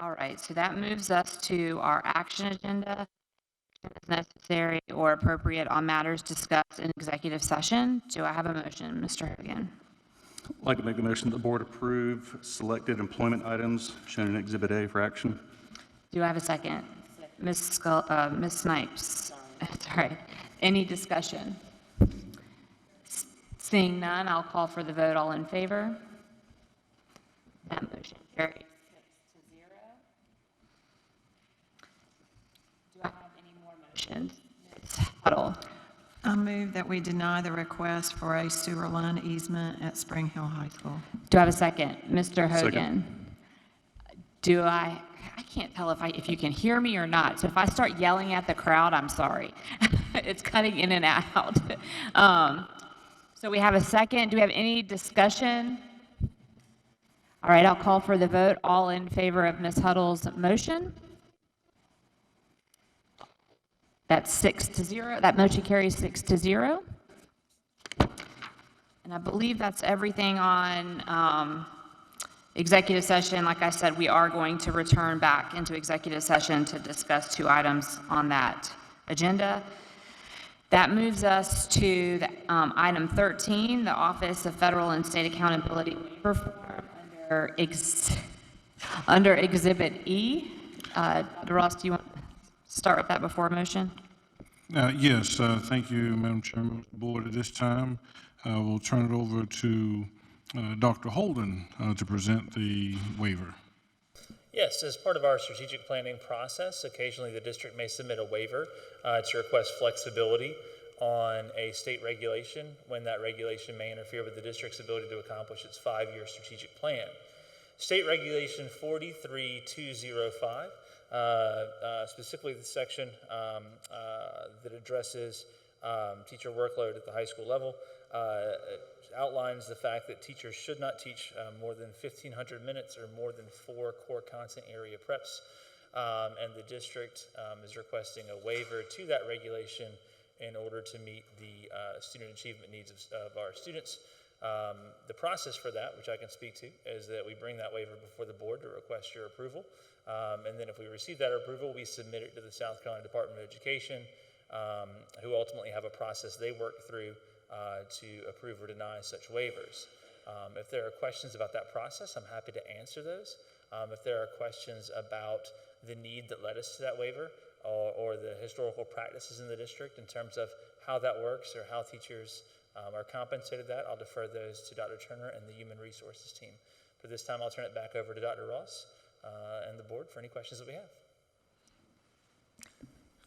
All right, so that moves us to our action agenda. As necessary or appropriate on matters discussed in executive session. Do I have a motion, Mr. Hogan? I'd like to make the motion that the board approve selected employment items shown in Exhibit A for action. Do I have a second? Ms. Snipes? Sorry. Any discussion? Seeing none, I'll call for the vote. All in favor? That motion carries 6-0. Do I have any more motions? Ms. Huddle? I move that we deny the request for a sewer line easement at Spring Hill High School. Do I have a second? Mr. Hogan? Second. Do I can't tell if you can hear me or not, so if I start yelling at the crowd, I'm sorry. It's cutting in and out. So we have a second. Do we have any discussion? All right, I'll call for the vote. All in favor of Ms. Huddle's motion? That's 6-0. That motion carries 6-0. And I believe that's everything on executive session. Like I said, we are going to return back into executive session to discuss 2 items on that agenda. That moves us to the, item 13, the Office of Federal and State Accountability Waiver Form under Exhibit E. Dr. Ross, do you want to start with that before motion? Yes, thank you, Madam Chairman of the Board. At this time, we'll turn it over to Dr. Holden to present the waiver. Yes, as part of our strategic planning process, occasionally the district may submit a waiver to request flexibility on a state regulation when that regulation may interfere with the district's ability to accomplish its 5-year strategic plan. State Regulation 43205, specifically the section that addresses teacher workload at the high school level, outlines the fact that teachers should not teach more than 1,500 minutes or more than 4 core content area preps, and the district is requesting a waiver to that regulation in order to meet the student achievement needs of our students. The process for that, which I can speak to, is that we bring that waiver before the board to request your approval, and then if we receive that approval, we submit it to the South Carolina Department of Education, who ultimately have a process they work through to approve or deny such waivers. If there are questions about that process, I'm happy to answer those. If there are questions about the need that led us to that waiver or the historical practices in the district in terms of how that works or how teachers are compensated that, I'll defer those to Dr. Turner and the Human Resources team. For this time, I'll turn it back over to Dr. Ross and the board for any questions that we have.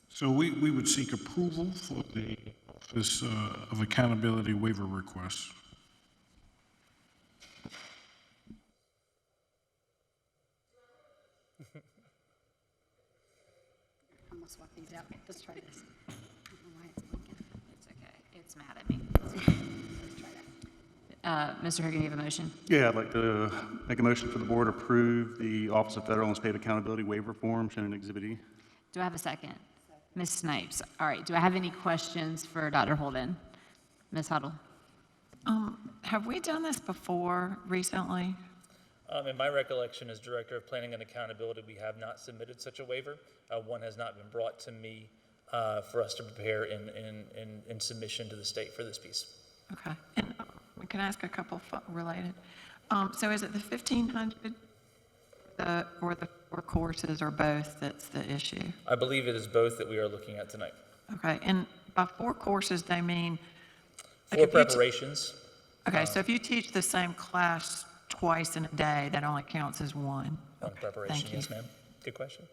So we would seek approval for the Office of Accountability waiver request. I'm gonna swap these out. Let's try this. I don't know why it's blinking. It's okay. It's mad at me. Let's try that. Mr. Hogan, you have a motion? Yeah, I'd like to make a motion for the board to approve the Office of Federal and State Accountability waiver form shown in Exhibit E. Do I have a second? Ms. Snipes. All right. Do I have any questions for Dr. Holden? Ms. Huddle? Have we done this before recently? In my recollection as Director of Planning and Accountability, we have not submitted such a waiver. One has not been brought to me for us to prepare in submission to the state for this piece. Okay. And can I ask a couple related? So is it the 1,500 or the 4 courses or both that's the issue? I believe it is both that we are looking at tonight. Okay. And by 4 courses, they mean? 4 preparations. Okay. So if you teach the same class twice in a day, that only counts as 1. One preparation, Thank you. yes, ma'am. Good question.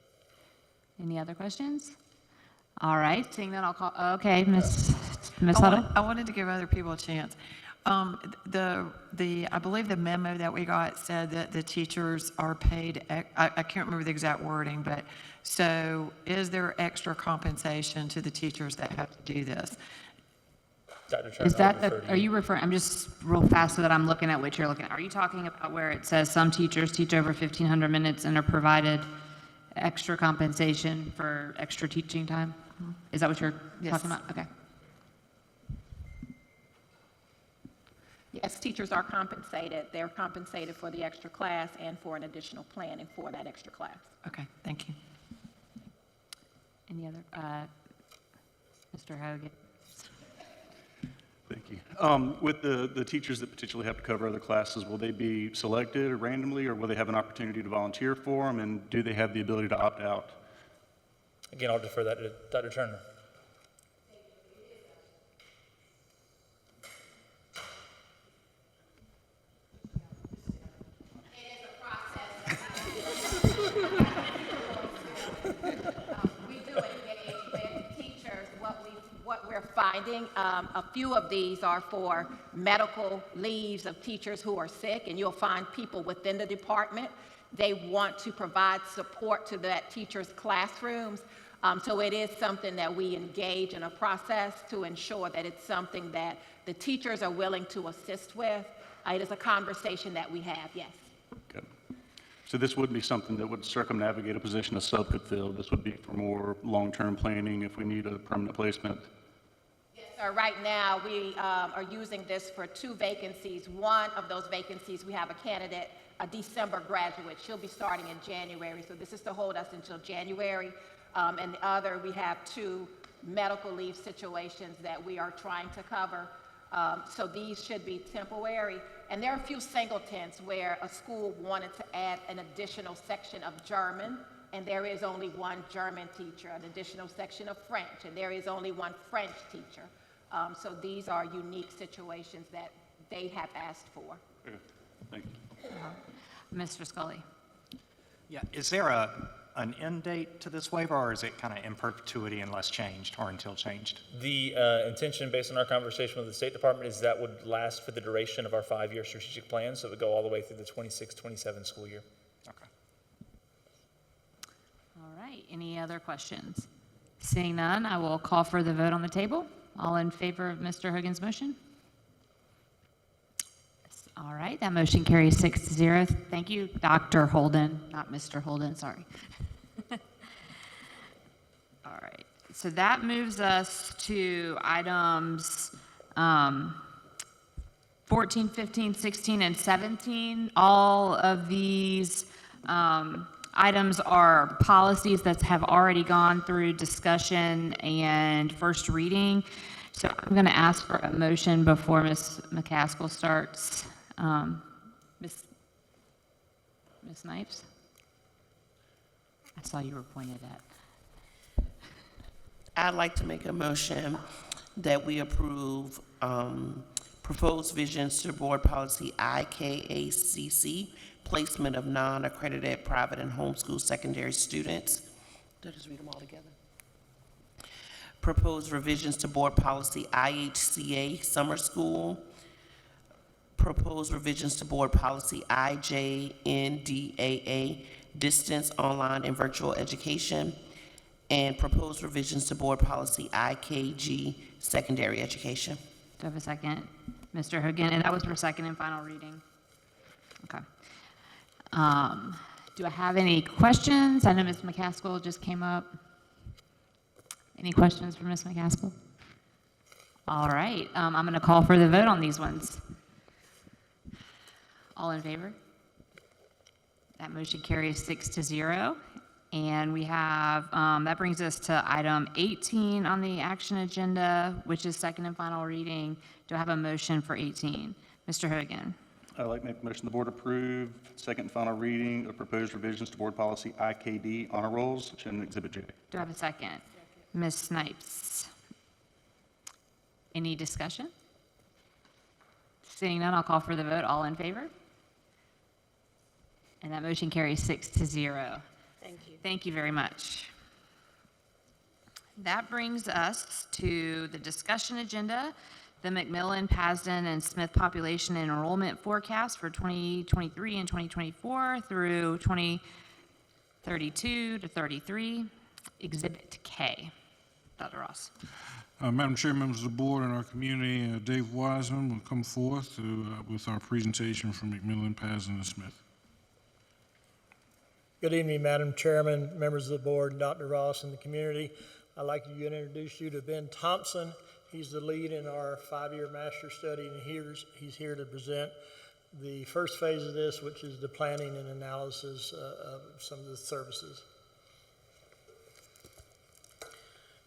Any other questions? All right. Seeing that, I'll call. Okay, Ms. Huddle? I wanted to give other people a chance. I believe the memo that we got said that the teachers are paid, I can't remember the exact wording, but so is there extra compensation to the teachers that have to do this? Dr. Turner, Is I'll that, defer to are you. you referring, I'm just real fast so that I'm looking at what you're looking at. Are you talking about where it says some teachers teach over 1,500 minutes and are provided extra compensation for extra teaching time? Is that what you're Yes. talking about? Okay. Yes, teachers are compensated. They're compensated for the extra class and for an additional planning for that extra class. Okay, thank you. Any other, Mr. Hogan? Thank you. With the teachers that potentially have to cover other classes, will they be selected randomly, or will they have an opportunity to volunteer for them, and do they have the ability to opt out? Again, I'll defer that to Dr. Turner. We do engage with teachers. What we're finding, a few of these are for medical leaves of teachers who are sick, and you'll find people within the department. They want to provide support to that teacher's classrooms. So it is something that we engage in a process to ensure that it's something that the teachers are willing to assist with. It is a conversation that we have, yes. Okay. So this would be something that would circumnavigate a position a sub could fill. This would be for more long-term planning if we need a permanent placement. Yes, sir. Right now, we are using this for 2 vacancies. One of those vacancies, we have a candidate, a December graduate. She'll be starting in January, so this is to hold us until January. And the other, we have 2 medical leave situations that we are trying to cover. So these should be temporary. And there are a few singletons where a school wanted to add an additional section of German, and there is only one German teacher, an additional section of French, and there is only one French teacher. So these are unique situations that they have asked for. Okay. Thank you. Mr. Scully? Yeah, is there an end date to this waiver, or is it kind of in perpetuity unless changed or until changed? The intention, based on our conversation with the State Department, is that would last for the duration of our 5-year strategic plan, so it would go all the way through the 26-27 school year. Okay. All right, any other questions? Seeing none, I will call for the vote on the table. All in favor of Mr. Hogan's motion? All right, that motion carries 6-0. Thank you, Dr. Holden, not Mr. Holden, sorry. All right, so that moves us to items 14, 15, 16, and 17. All of these items are policies that have already gone through discussion and first reading. So I'm going to ask for a motion before Ms. McCaskill starts. Ms. Snipes? I saw you were pointed at. I'd like to make a motion that we approve proposed visions to board policy IKACC, placement of non-accredited private and homeschool secondary students. Did I just read them all together? Proposed revisions to board policy IHCA, summer school. Proposed revisions to board policy IJNDAA, distance, online, and virtual education, and proposed revisions to board policy IKG, secondary education. Do I have a second? Mr. Hogan, and that was for second and final reading. Okay. Do I have any questions? I know Ms. McCaskill just came up. Any questions for Ms. McCaskill? All right, I'm going to call for the vote on these ones. All in favor? That motion carries 6-0. And we have, that brings us to item 18 on the action agenda, which is second and final reading. Do I have a motion for 18? Mr. Hogan? I'd like to make a motion the board approve second and final reading of proposed revisions to board policy IKD, honor rolls, which is in Exhibit J. Do I have a second? Ms. Snipes? Any discussion? Seeing none, I'll call for the vote. All in favor? And that motion carries 6-0. Thank you. Thank you very much. That brings us to the discussion agenda, the McMillan, Pasden, and Smith population and enrollment forecast for 2023 and 2024 through 2032 to 33, Exhibit K. Dr. Ross. Madam Chair, members of the board and our community, Dave Wiseman will come forth with our presentation from McMillan, Pasden, and Smith. Good evening, Madam Chairman, members of the board, Dr. Ross, and the community. I'd like to introduce you to Ben Thompson. He's the lead in our 5-year master study, and he's here to present the first phase of this, which is the planning and analysis of some of the services.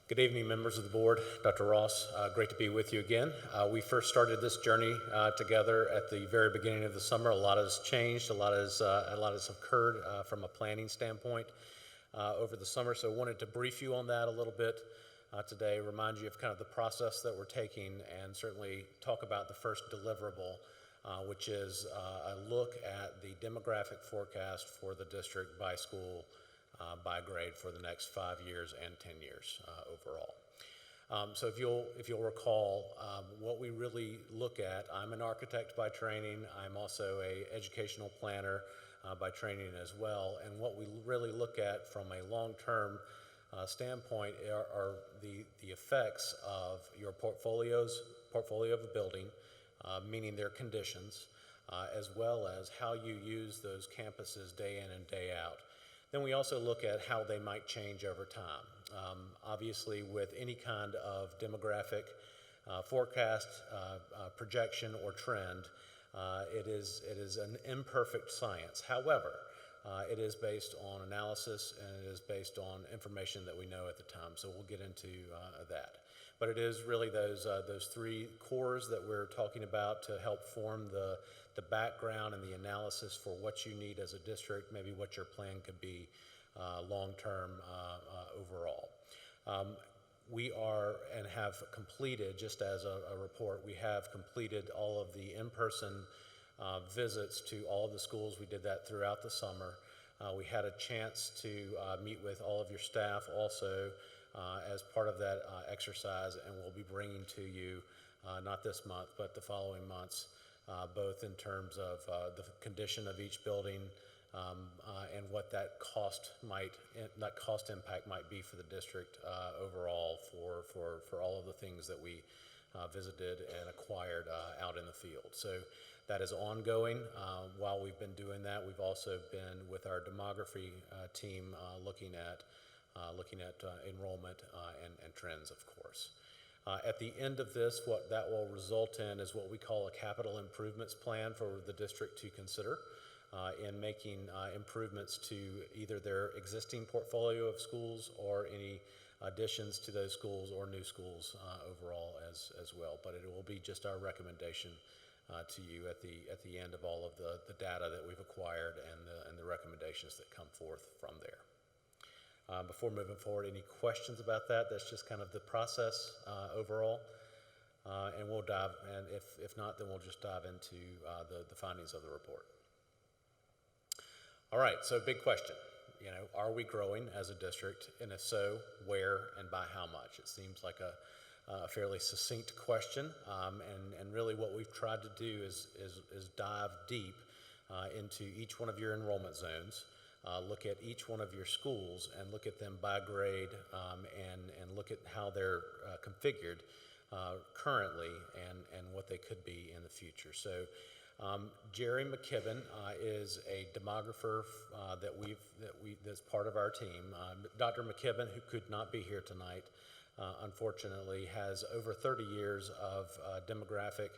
Good evening, members of the board. Dr. Ross, great to be with you again. We first started this journey together at the very beginning of the summer. A lot has changed, a lot has occurred from a planning standpoint over the summer, so I wanted to brief you on that a little bit today, remind you of kind of the process that we're taking, and certainly talk about the first deliverable, which is a look at the demographic forecast for the district by school, by grade for the next 5 years and 10 years overall. So if you'll recall, what we really look at, I'm an architect by training, I'm also an educational planner by training as well, and what we really look at from a long-term standpoint are the effects of your portfolio of a building, meaning their conditions, as well as how you use those campuses day in and day out. Then we also look at how they might change over time. Obviously, with any kind of demographic forecast, projection, or trend, it is an imperfect science. However, it is based on analysis and it is based on information that we know at the time. So we'll get into that. But it is really those 3 cores that we're talking about to help form the background and the analysis for what you need as a district, maybe what your plan could be long-term overall. We are and have completed, just as a report, we have completed all of the in-person visits to all of the schools. We did that throughout the summer. We had a chance to meet with all of your staff also as part of that exercise, and we'll be bringing to you, not this month, but the following months, both in terms of the condition of each building and what that cost impact might be for the district overall for all of the things that we visited and acquired out in the field. So that is ongoing. While we've been doing that, we've also been with our demography team looking at enrollment and trends, of course. At the end of this, what that will result in is what we call a capital improvements plan for the district to consider in making improvements to either their existing portfolio of schools or any additions to those schools or new schools overall as well. But it will be just our recommendation to you at the end of all of the data that we've acquired and the recommendations that come forth from there. Before moving forward, any questions about that? That's just kind of the process overall. And we'll dive, and if not, then we'll just dive into the findings of the report. All right, so big question. Are we growing as a district? And if so, where and by how much? It seems like a fairly succinct question. And really what we've tried to do is dive deep into each one of your enrollment zones. Look at each one of your schools and look at them by grade and look at how they're configured currently and what they could be in the future. So Jerry McKibben is a demographer that's part of our team. Dr. McKibben, who could not be here tonight, unfortunately, has over 30 years of demographic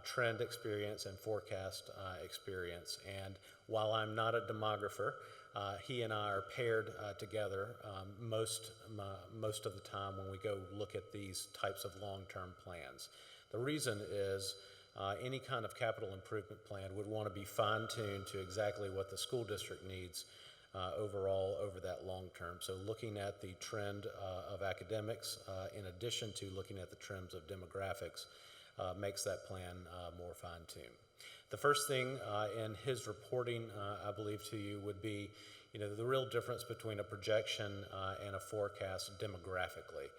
trend experience and forecast experience. And while I'm not a demographer, he and I are paired together most of the time when we go look at these types of long-term plans. The reason is any kind of capital improvement plan would want to be fine-tuned to exactly what the school district needs overall over that long term. So looking at the trend of academics in addition to looking at the trends of demographics makes that plan more fine-tuned. The first thing in his reporting, I believe to you, would be the real difference between a projection and a forecast demographically.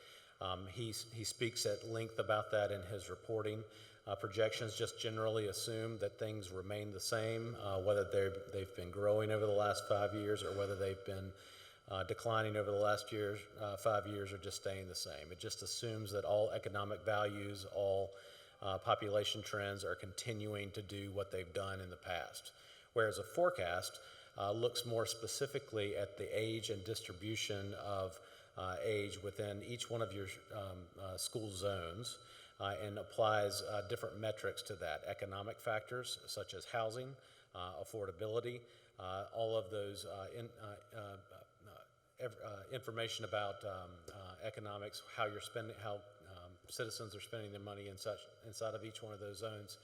He speaks at length about that in his reporting. Projections just generally assume that things remain the same, whether they've been growing over the last 5 years or whether they've been declining over the last 5 years or just staying the same. It just assumes that all economic values, all population trends are continuing to do what they've done in the past. Whereas a forecast looks more specifically at the age and distribution of age within each one of your school zones and applies different metrics to that. Economic factors such as housing, affordability, all of those information about economics, how you're spending, how citizens are spending their money inside of each one of those zones.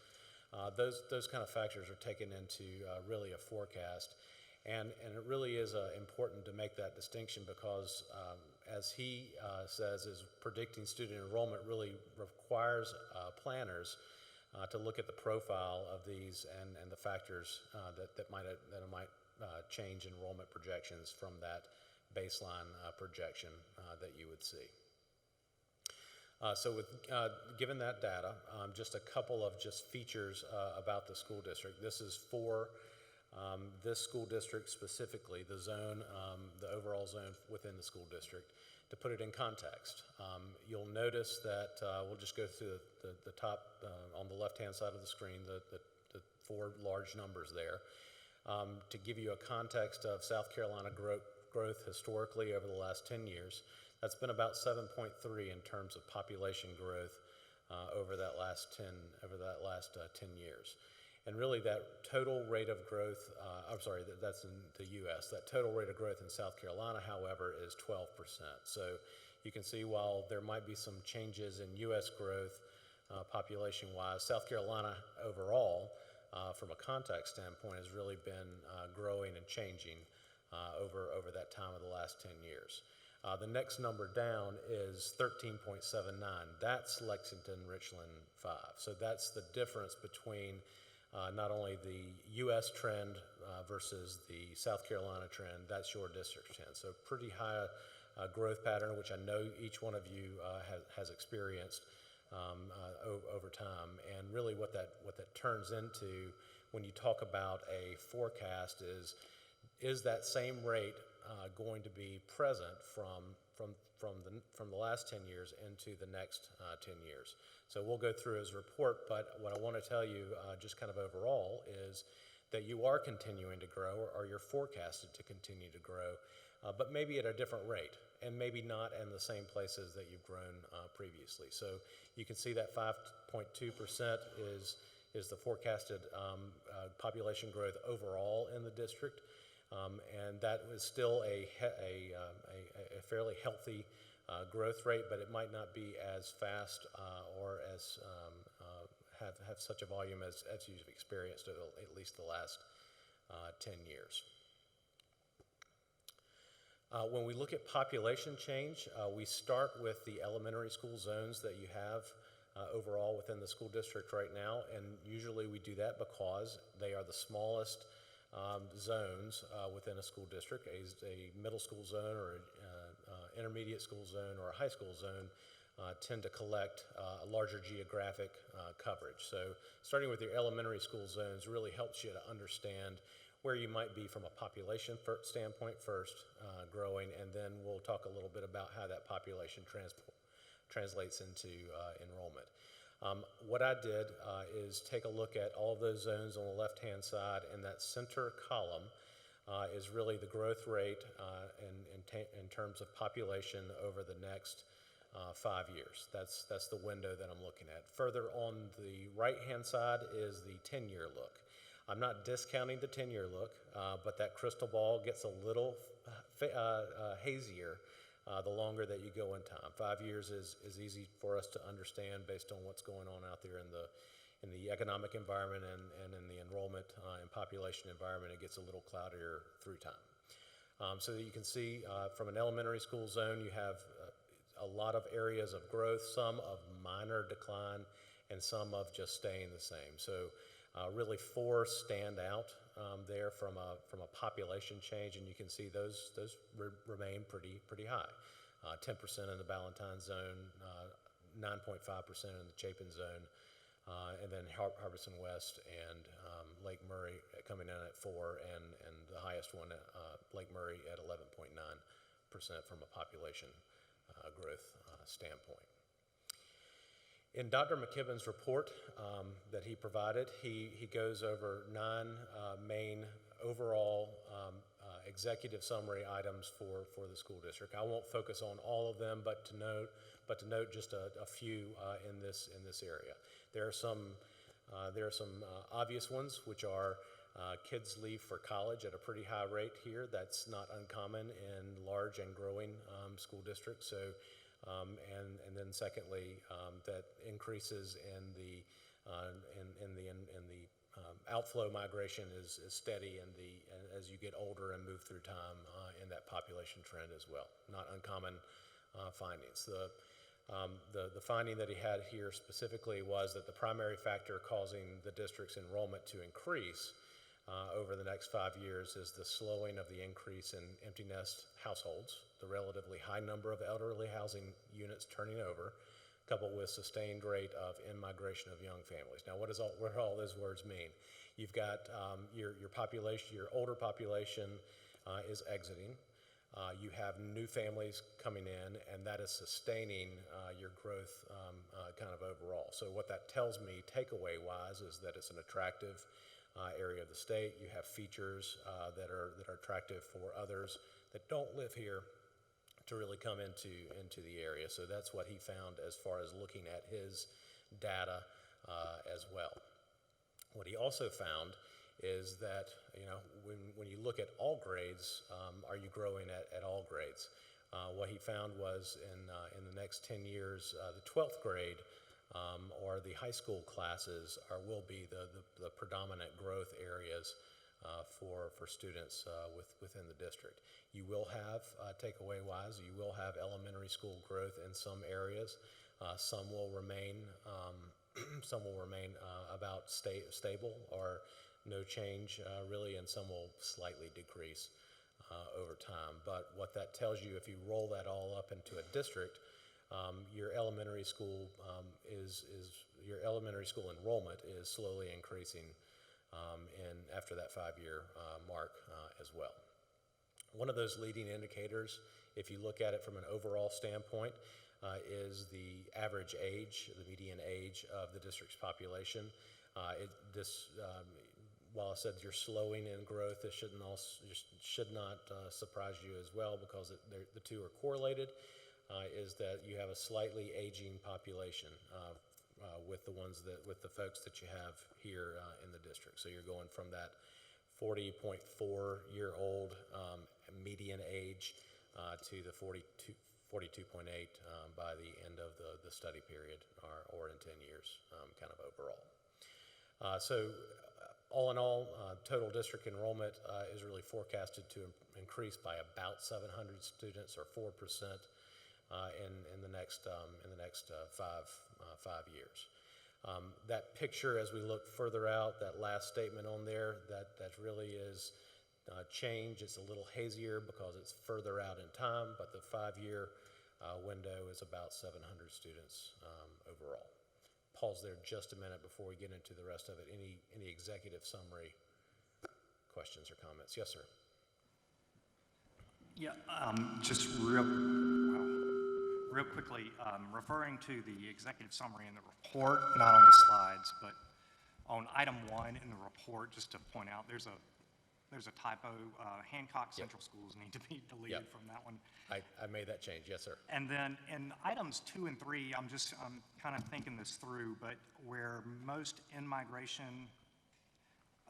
Those kind of factors are taken into really a forecast. And it really is important to make that distinction because, as he says, is predicting student enrollment really requires planners to look at the profile of these and the factors that might change enrollment projections from that baseline projection that you would see. So given that data, just a couple of features about the school district. This is for this school district specifically, the zone, the overall zone within the school district. To put it in context, you'll notice that we'll just go through the top on the left-hand side of the screen, the four large numbers there. To give you a context of South Carolina growth historically over the last 10 years, that's been about 7.3 in terms of population growth over that last 10 years. And really that total rate of growth, that's in the U.S., that total rate of growth in South Carolina, however, is 12%. So you can see while there might be some changes in U.S. growth population-wise, South Carolina overall, from a context standpoint, has really been growing and changing over that time of the last 10 years. The next number down is 13.79. That's Lexington, Richland 5. So that's the difference between not only the U.S. trend versus the South Carolina trend, that's your district trend. So pretty high growth pattern, which I know each one of you has experienced over time. And really what that turns into when you talk about a forecast is that same rate going to be present from the last 10 years into the next 10 years. So we'll go through his report, but what I want to tell you just kind of overall is that you are continuing to grow, or you're forecasted to continue to grow, but maybe at a different rate, and maybe not in the same places that you've grown previously. So you can see that 5.2% is the forecasted population growth overall in the district. And that was still a fairly healthy growth rate, but it might not be as fast or as have such a volume as you've experienced at least the last 10 years. When we look at population change, we start with the elementary school zones that you have overall within the school district right now, and usually we do that because they are the smallest zones within a school district. A middle school zone or an intermediate school zone or a high school zone tend to collect a larger geographic coverage. So starting with your elementary school zones really helps you to understand where you might be from a population standpoint first, growing, and then we'll talk a little bit about how that population translates into enrollment. What I did is take a look at all of those zones on the left-hand side, and that center column is really the growth rate in terms of population over the next 5 years. That's the window that I'm looking at. Further on the right-hand side is the 10-year look. I'm not discounting the 10-year look, but that crystal ball gets a little hazier the longer that you go in time. 5 years is easy for us to understand based on what's going on out there in the economic environment and in the enrollment and population environment. It gets a little cloudier through time. So that you can see from an elementary school zone, you have a lot of areas of growth, some of minor decline, and some of just staying the same. So really 4 stand out there from a population change, and you can see those remain pretty high. 10% in the Ballantyne zone, 9.5% in the Chapin zone, and then Harbison West and Lake Murray coming in at 4, and the highest one, Lake Murray, at 11.9% from a population growth standpoint. In Dr. McKibben's report that he provided, he goes over 9 main overall executive summary items for the school district. I won't focus on all of them, but to note just a few in this area. There are some obvious ones, which are kids leave for college at a pretty high rate here. That's not uncommon in large and growing school districts. So, and then secondly, that increases in the outflow migration is steady as you get older and move through time in that population trend as well. Not uncommon findings. The finding that he had here specifically was that the primary factor causing the district's enrollment to increase over the next 5 years is the slowing of the increase in empty nest households, the relatively high number of elderly housing units turning over, coupled with sustained rate of in-migration of young families. Now, what do all those words mean? You've got your population, your older population is exiting. You have new families coming in, and that is sustaining your growth kind of overall. So what that tells me, takeaway-wise, is that it's an attractive area of the state. You have features that are attractive for others that don't live here to really come into the area. So that's what he found as far as looking at his data as well. What he also found is that, you know, when you look at all grades, are you growing at all grades? What he found was in the next 10 years, the 12th grade or the high school classes will be the predominant growth areas for students within the district. You will have, takeaway-wise, you will have elementary school growth in some areas. Some will remain about stable or no change really, and some will slightly decrease over time. But what that tells you, if you roll that all up into a district, your elementary school your elementary school enrollment is slowly increasing after that 5-year mark as well. One of those leading indicators, if you look at it from an overall standpoint, is the average age, the median age of the district's population. While I said you're slowing in growth, this should not surprise you as well, because the two are correlated, is that you have a slightly aging population with the folks that you have here in the district. So you're going from that 40.4-year-old median age to the 42.8 by the end of the study period, or in 10 years, kind of overall. So all in all, total district enrollment is really forecasted to increase by about 700 students, or 4%, in the next 5 years. That picture, as we look further out, that last statement on there, that really is change. It's a little hazier because it's further out in time, but the 5-year window is about 700 students overall. Pause there just a minute before we get into the rest of it. Any executive summary questions or comments? Yes, sir. Yeah, just real quickly, referring to the executive summary in the report, not on the slides, but on item 1 in the report, just to point out, there's a typo. Hancock Central Schools need to be deleted from that one. I made that change, yes, sir. And then in items 2 and 3, I'm kind of thinking this through, but where most in-migration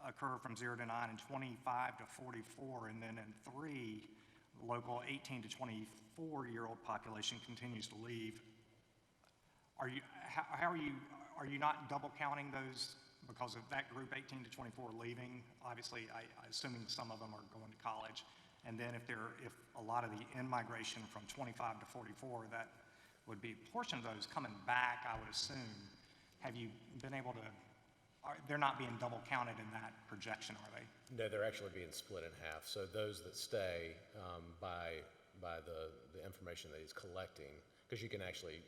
occur from 0 to 9 and 25 to 44, and then in 3, local 18 to 24-year-old population continues to leave. Are you not double counting those because of that group 18 to 24 leaving? Obviously, assuming some of them are going to college. And then if a lot of the in-migration from 25 to 44, that would be a portion of those coming back, I would assume. Have you been able to, they're not being double counted in that projection, are they? No, they're actually being split in half. So those that stay by the information that he's collecting, because you can actually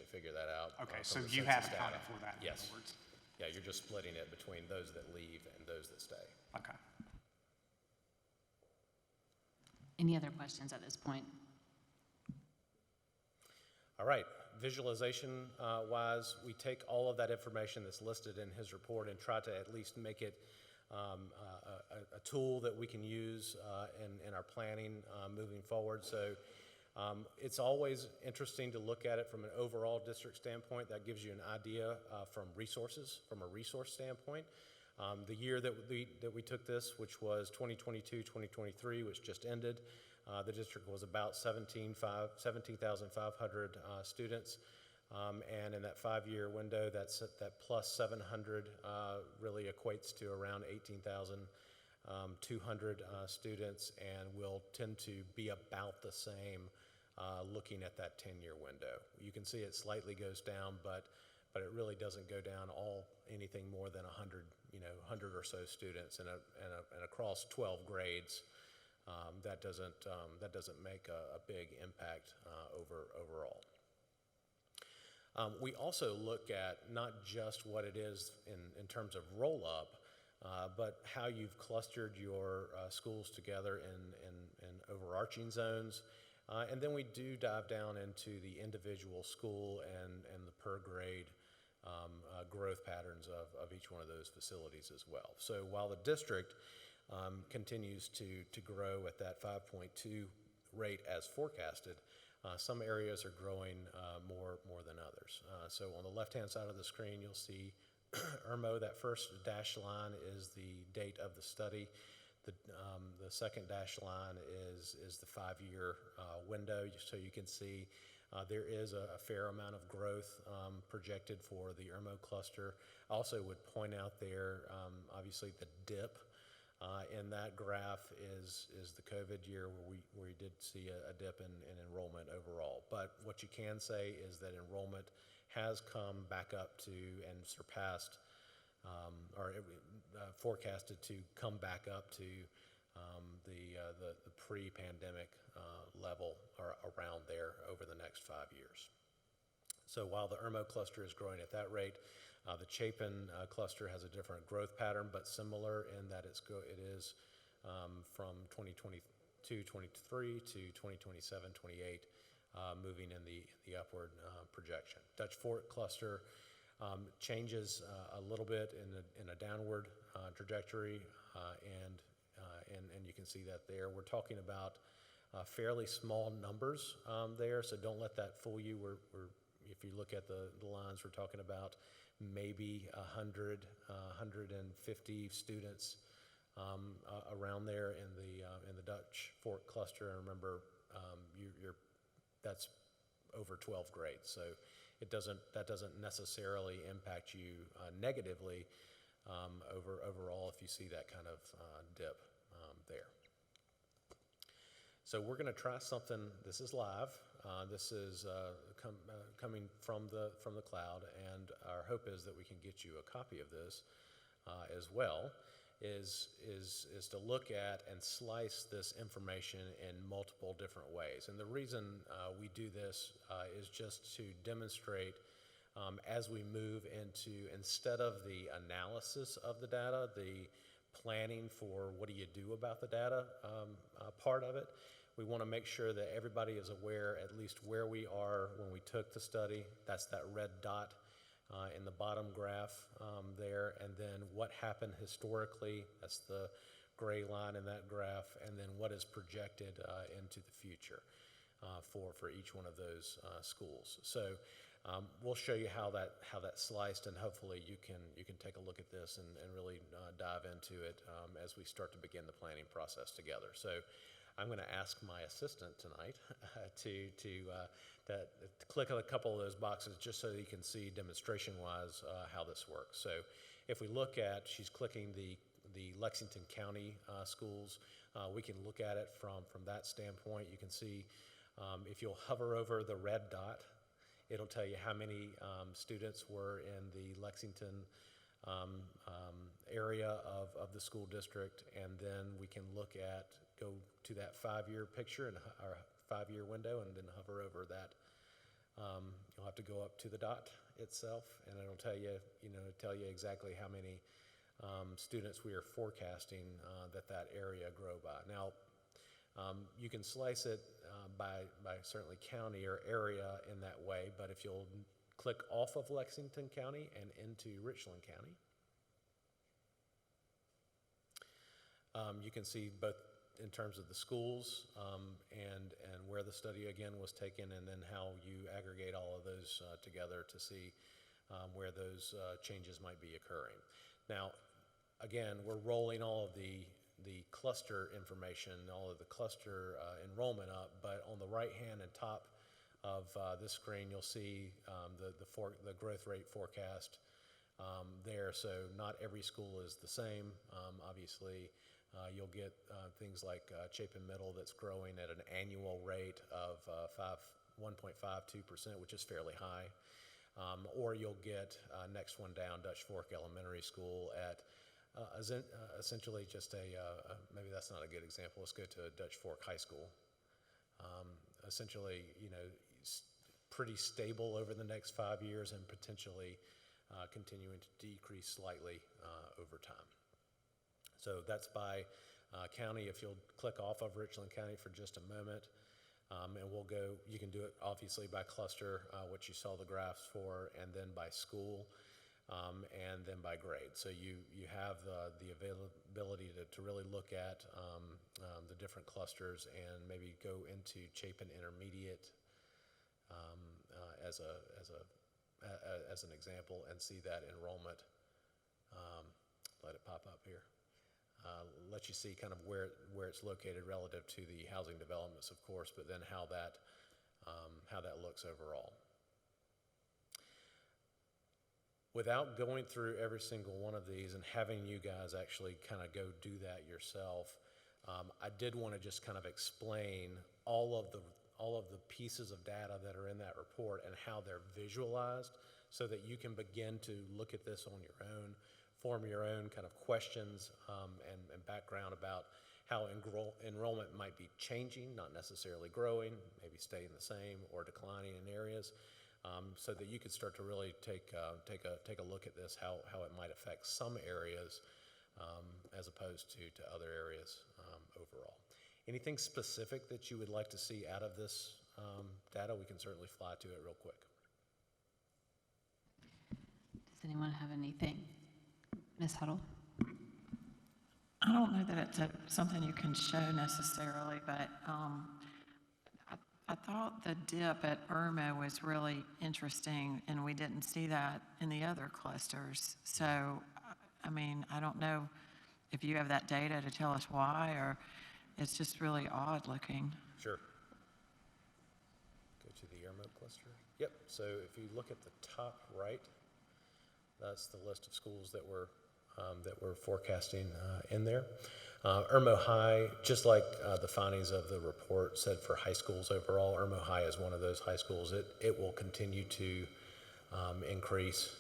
figure that out. Okay, so the you have census accounted data. for that, in Yes. other words? Yeah, you're just splitting it between those that leave and those that stay. Okay. Any other questions at this point? All right, visualization wise, we take all of that information that's listed in his report and try to at least make it a tool that we can use in our planning moving forward. So it's always interesting to look at it from an overall district standpoint. That gives you an idea from a resource standpoint. The year that we took this, which was 2022-2023, which just ended, the district was about 17,500 students. And in that 5-year window, that plus 700 really equates to around 18,200 students, and will tend to be about the same looking at that 10-year window. You can see it slightly goes down, but it really doesn't go down anything more than 100 or so students, and across 12 grades. That doesn't make a big impact overall. We also look at not just what it is in terms of roll-up, but how you've clustered your schools together in overarching zones. And then we do dive down into the individual school and the per grade growth patterns of each one of those facilities as well. So while the district continues to grow at that 5.2 rate as forecasted, some areas are growing more than others. So on the left-hand side of the screen, you'll see IRMO. That first dashed line is the date of the study. The second dashed line is the 5-year window, so you can see there is a fair amount of growth projected for the IRMO cluster. I also would point out there, obviously, the dip in that graph is the COVID year where we did see a dip in enrollment overall. But what you can say is that enrollment has come back up to and surpassed, forecasted to come back up to the pre-pandemic level or around there over the next 5 years. So while the IRMO cluster is growing at that rate, the Chapin cluster has a different growth pattern, but similar in that it is from 2022-23 to 2027-28, moving in the upward projection. Dutch Fork cluster changes a little bit in a downward trajectory, and you can see that there. We're talking about fairly small numbers there, so don't let that fool you. If you look at the lines, we're talking about maybe 100, 150 students around there in the Dutch Fork cluster. And remember, that's over 12 grades, so that doesn't necessarily impact you negatively overall if you see that kind of dip there. So we're going to try something. This is live. This is coming from the cloud, and our hope is that we can get you a copy of this as well. Is to look at and slice this information in multiple different ways. And the reason we do this is just to demonstrate as we move into, instead of the analysis of the data, the planning for what do you do about the data part of it. We want to make sure that everybody is aware at least where we are when we took the study. That's that red dot in the bottom graph there, and then what happened historically. That's the gray line in that graph, and then what is projected into the future for each one of those schools. So we'll show you how that sliced, and hopefully you can take a look at this and really dive into it as we start to begin the planning process together. So I'm going to ask my assistant tonight to click on a couple of those boxes just so that you can see demonstration-wise how this works. So if we look at, she's clicking the Lexington County schools, we can look at it from that standpoint. You can see if you'll hover over the red dot, it'll tell you how many students were in the Lexington area of the school district, and then we can go to that 5-year picture and our 5-year window, and then hover over that. You'll have to go up to the dot itself, and it'll tell you, exactly how many students we are forecasting that area grow by. Now, you can slice it by certainly county or area in that way, but if you'll click off of Lexington County and into Richland County, You can see both in terms of the schools and where the study again was taken, and then how you aggregate all of those together to see where those changes might be occurring. Now, again, we're rolling all of the cluster information, all of the cluster enrollment up, but on the right-hand and top of this screen, you'll see the growth rate forecast there. So not every school is the same. Obviously, you'll get things like Chapin Middle that's growing at an annual rate of 1.52%, which is fairly high. Or you'll get next one down, Dutch Fork Elementary School at essentially just maybe that's not a good example. Let's go to Dutch Fork High School. Essentially, pretty stable over the next 5 years and potentially continuing to decrease slightly over time. So that's by county. If you'll click off of Richland County for just a moment, and we'll go, you can do it obviously by cluster, which you saw the graphs for, and then by school, and then by grade. So you have the availability to really look at the different clusters and maybe go into Chapin Intermediate as an example and see that enrollment. Let it pop up here. Let you see kind of where it's located relative to the housing developments, of course, but then how that looks overall. Without going through every single one of these and having you guys actually kind of go do that yourself, I did want to just kind of explain all of the pieces of data that are in that report and how they're visualized so that you can begin to look at this on your own, form your own kind of questions and background about how enrollment might be changing, not necessarily growing, maybe staying the same or declining in areas, so that you could start to really take a look at this, how it might affect some areas as opposed to other areas overall. Anything specific that you would like to see out of this data, we can certainly fly to it real quick. Does anyone have anything? Ms. Huddle? I don't know that it's something you can show necessarily, but I thought the dip at Irma was really interesting, and we didn't see that in the other clusters. So, I mean, I don't know if you have that data to tell us why, or it's just really odd looking. Sure. Go to the Irma cluster. Yep, so if you look at the top right, that's the list of schools that we're forecasting in there. Irmo High, just like the findings of the report said for high schools overall, Irmo High is one of those high schools. It will continue to increase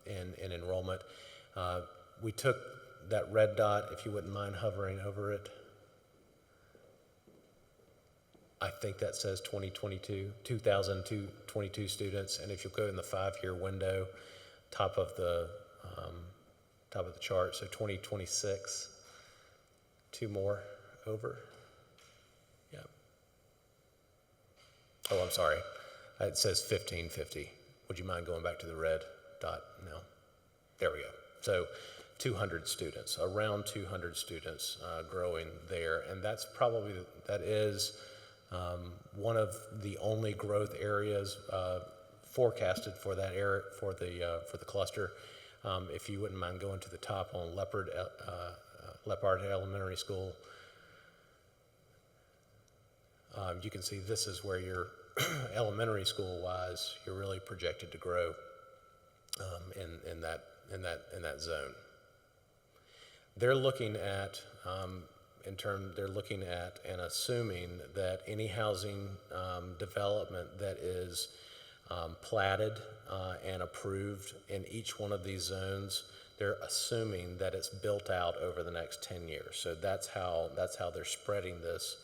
in enrollment. We took that red dot, if you wouldn't mind hovering over it. I think that says 2,022 students, and if you go in the 5-year window, top of the chart, so 2026, 2 more over. Yep. Oh, I'm sorry. It says 1550. Would you mind going back to the red dot? No. There we go. So 200 students, around 200 students growing there, and that is one of the only growth areas forecasted for that area for the cluster. If you wouldn't mind going to the top on Leopard Elementary School, you can see this is where your elementary school wise you're really projected to grow in that zone. They're looking at and assuming that any housing development that is platted and approved in each one of these zones, they're assuming that it's built out over the next 10 years. So that's how they're spreading this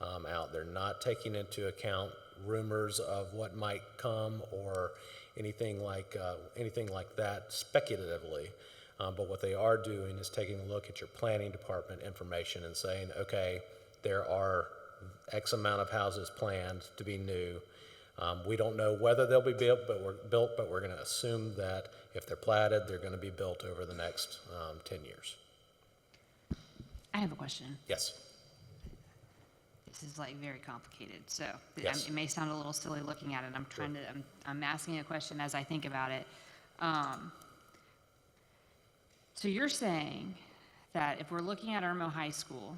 out. They're not taking into account rumors of what might come or anything like that speculatively. But what they are doing is taking a look at your planning department information and saying, okay, there are X amount of houses planned to be new. We don't know whether they'll be built, but we're going to assume that if they're platted, they're going to be built over the next 10 years. I have a question. Yes. This is like very complicated, so Yes. it may sound a little silly looking at it. I'm trying to, I'm asking a question as I think about it. So you're saying that if we're looking at Irmo High School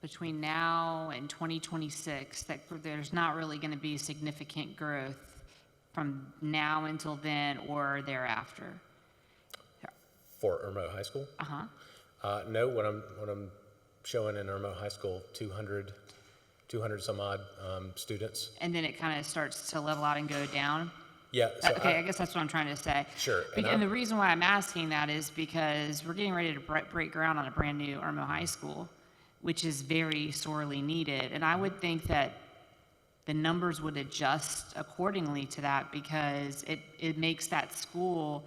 between now and 2026, that there's not really going to be significant growth from now until then or thereafter? For Irmo High School? Uh-huh. No, what I'm showing in Irmo High School, 200 some odd students. And then it kind of starts to level out and go down? Yeah. So Okay, I guess that's what I'm trying to say. Sure, And, and the reason why I'm asking that is because we're getting ready to break ground on a brand-new Irmo High School, which is very sorely needed. And I would think that the numbers would adjust accordingly to that because it makes that school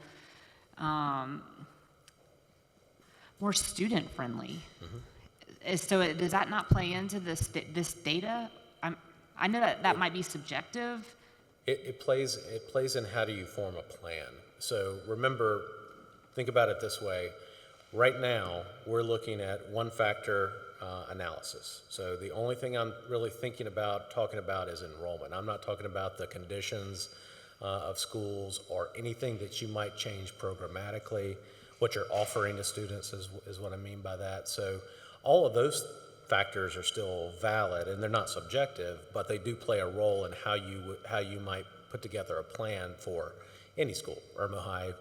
more student-friendly. So does that not play into this data? I know that might be subjective. It plays in how do you form a plan. So remember, think about it this way. Right now, we're looking at one factor analysis. So the only thing I'm really talking about is enrollment. I'm not talking about the conditions of schools or anything that you might change programmatically. What you're offering to students is what I mean by that. So all of those factors are still valid, and they're not subjective, but they do play a role in how you might put together a plan for any school, Irmo High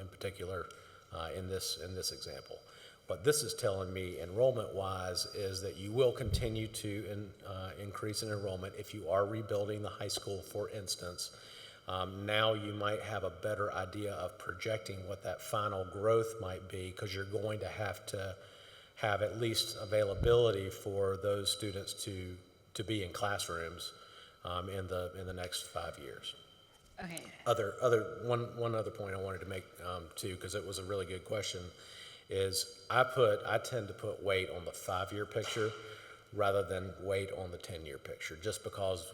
in particular, in this example. What this is telling me enrollment-wise is that you will continue to increase in enrollment if you are rebuilding the high school, for instance. Now you might have a better idea of projecting what that final growth might be, because you're going to have at least availability for those students to be in classrooms in the next 5 years. Okay. One other point I wanted to make too, because it was a really good question, is I tend to put weight on the 5-year picture rather than weight on the 10-year picture, just because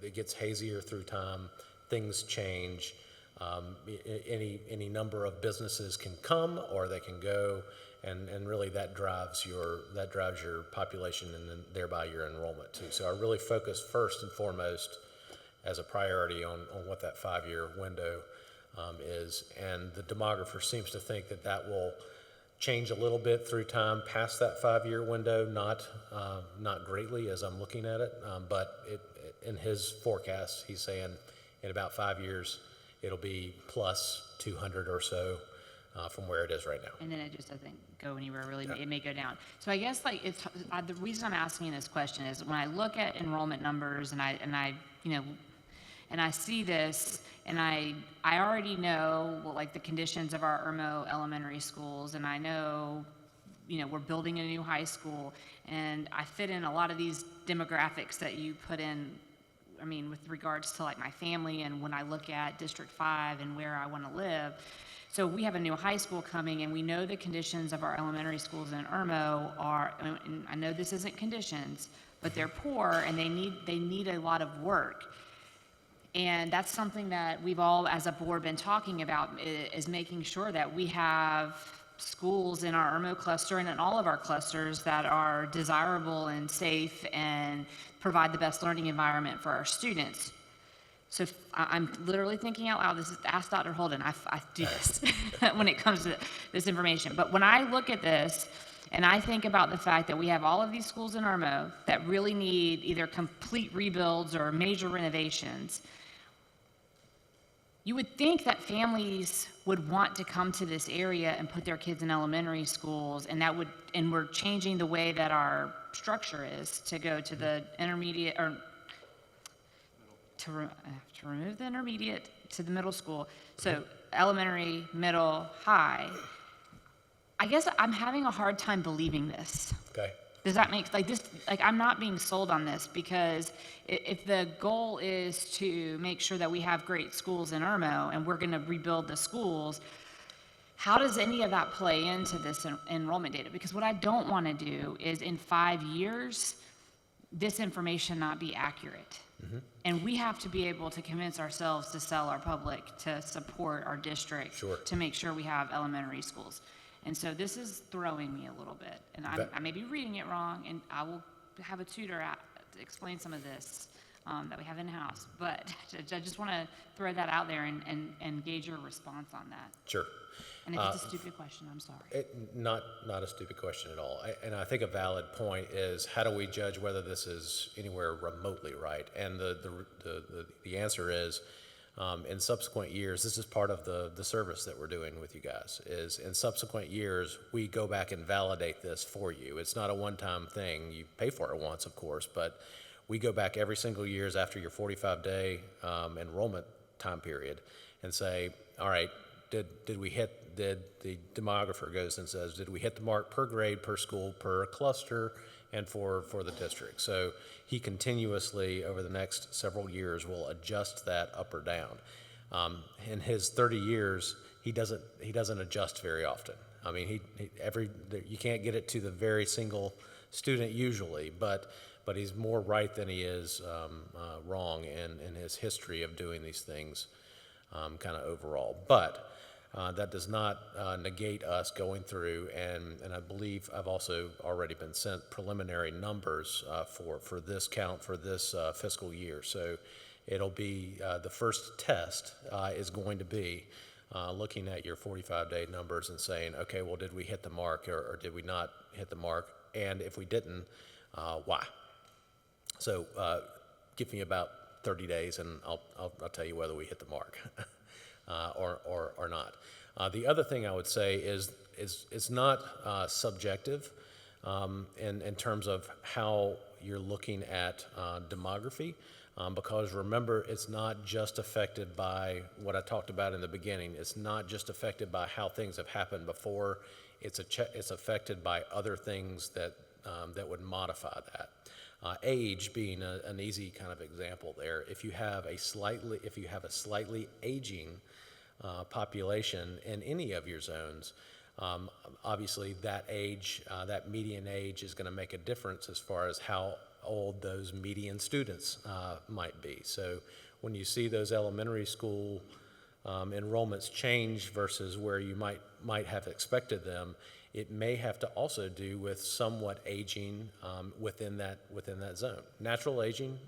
it gets hazier through time, things change. Any number of businesses can come or they can go, and really that drives your population and then thereby your enrollment too. So I really focus first and foremost as a priority on what that 5-year window is, and the demographer seems to think that will change a little bit through time past that 5-year window, not greatly as I'm looking at it, but in his forecast, he's saying in about 5 years, it'll be plus 200 or so from where it is right now. And then it just doesn't go anywhere really. It may go down. So I guess like the reason I'm asking this question is when I look at enrollment numbers and I see this and I already know like the conditions of our Irmo elementary schools, and I know we're building a new high school, and I fit in a lot of these demographics that you put in. I mean, with regards to like my family and when I look at District 5 and where I want to live. So we have a new high school coming, and we know the conditions of our elementary schools in Irmo are, and I know this isn't conditions, but they're poor and they need a lot of work. And that's something that we've all as a board been talking about, is making sure that we have schools in our Irmo cluster and in all of our clusters that are desirable and safe and provide the best learning environment for our students. So I'm literally thinking out loud. This is ask Dr. Holden. I do this when it comes to this information. But when I look at this and I think about the fact that we have all of these schools in Irmo that really need either complete rebuilds or major renovations, you would think that families would want to come to this area and put their kids in elementary schools, and we're changing the way that our structure is to go to the intermediate or to remove the intermediate to the middle school. So elementary, middle, high. I guess I'm having a hard time believing this. Okay. Does that make I'm not being sold on this, because if the goal is to make sure that we have great schools in Irmo and we're going to rebuild the schools, how does any of that play into this enrollment data? Because what I don't want to do is in 5 years, this information not be accurate. Mm-hmm. And we have to be able to convince ourselves to sell our public to support our district, Sure. to make sure we have elementary schools. And so this is throwing me a little bit, and I may be reading it wrong, and I will have a tutor out to explain some of this that we have in-house. But I just want to throw that out there and gauge your response on that. Sure. And if it's a stupid question, I'm sorry. Not a stupid question at all. And I think a valid point is, how do we judge whether this is anywhere remotely right? And the answer is, in subsequent years, this is part of the service that we're doing with you guys, is in subsequent years, we go back and validate this for you. It's not a one-time thing. You pay for it once, of course, but we go back every single years after your 45-day enrollment time period and say, all right, did the demographer goes and says, did we hit the mark per grade, per school, per cluster, and for the district? So he continuously, over the next several years, will adjust that up or down. In his 30 years, he doesn't adjust very often. I mean, you can't get it to the very single student usually, but he's more right than he is wrong in his history of doing these things kind of overall. But that does not negate us going through, and I believe I've also already been sent preliminary numbers for this count for this fiscal year. So it'll be, the first test is going to be looking at your 45-day numbers and saying, okay, well, did we hit the mark or did we not hit the mark? And if we didn't, why? So give me about 30 days and I'll tell you whether we hit the mark or not. The other thing I would say is it's not subjective in terms of how you're looking at demography, because remember, it's not just affected by what I talked about in the beginning. It's not just affected by how things have happened before. It's affected by other things that would modify that. Age being an easy kind of example there. If you have a slightly aging population in any of your zones, obviously that age, that median age is going to make a difference as far as how old those median students might be. So when you see those elementary school enrollments change versus where you might have expected them, it may have to also do with somewhat aging within that zone. Natural aging,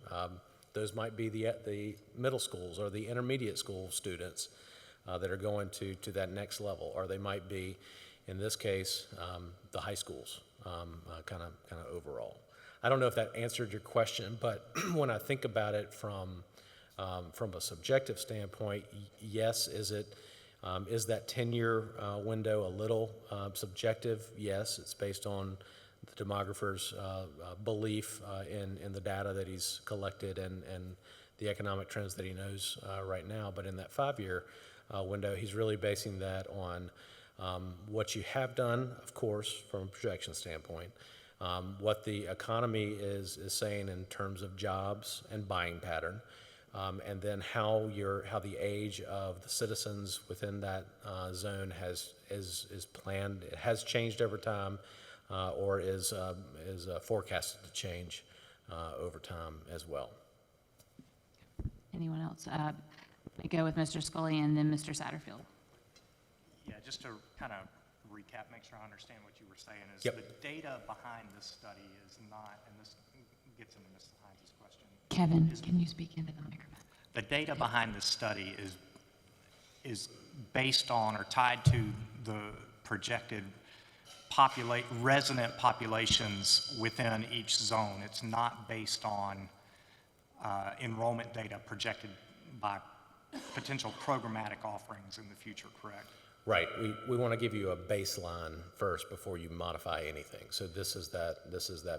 those might be the middle schools or the intermediate school students that are going to that next level, or they might be, in this case, the high schools, kind of overall. I don't know if that answered your question, but when I think about it from a subjective standpoint, yes, is that 10-year window a little subjective? Yes, it's based on the demographer's belief in the data that he's collected and the economic trends that he knows right now. But in that 5-year window, he's really basing that on what you have done, of course, from a projection standpoint, what the economy is saying in terms of jobs and buying pattern, and then how the age of the citizens within that zone is planned. It has changed over time, or is forecasted to change over time as well. Anyone else? We go with Mr. Scully and then Mr. Satterfield. Yeah, just to kind of recap, make sure I understand what you were saying, is Yep. the data behind this study is not, and this gets into Ms. Hines' question. Kevin, can you speak into the microphone? The data behind this study is based on or tied to the projected resident populations within each zone. It's not based on enrollment data projected by potential programmatic offerings in the future, correct? Right. We want to give you a baseline first before you modify anything. So this is that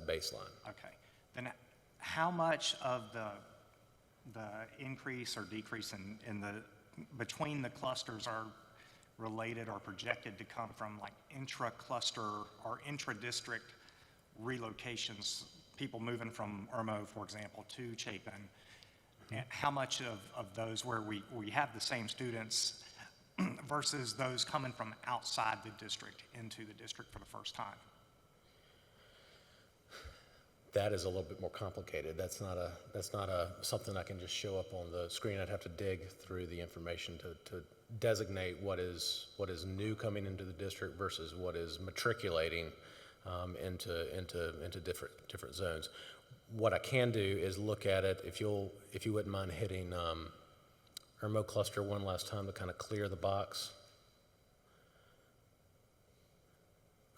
baseline. Okay. Then how much of the increase or decrease between the clusters are related or projected to come from like intra-cluster or intra-district relocations, people moving from Irmo, for example, to Chapin? How much of those where we have the same students versus those coming from outside the district into the district for the first time? That is a little bit more complicated. That's not something I can just show up on the screen. I'd have to dig through the information to designate what is new coming into the district versus what is matriculating into different zones. What I can do is look at it, if you wouldn't mind hitting Irmo cluster one last time to kind of clear the box.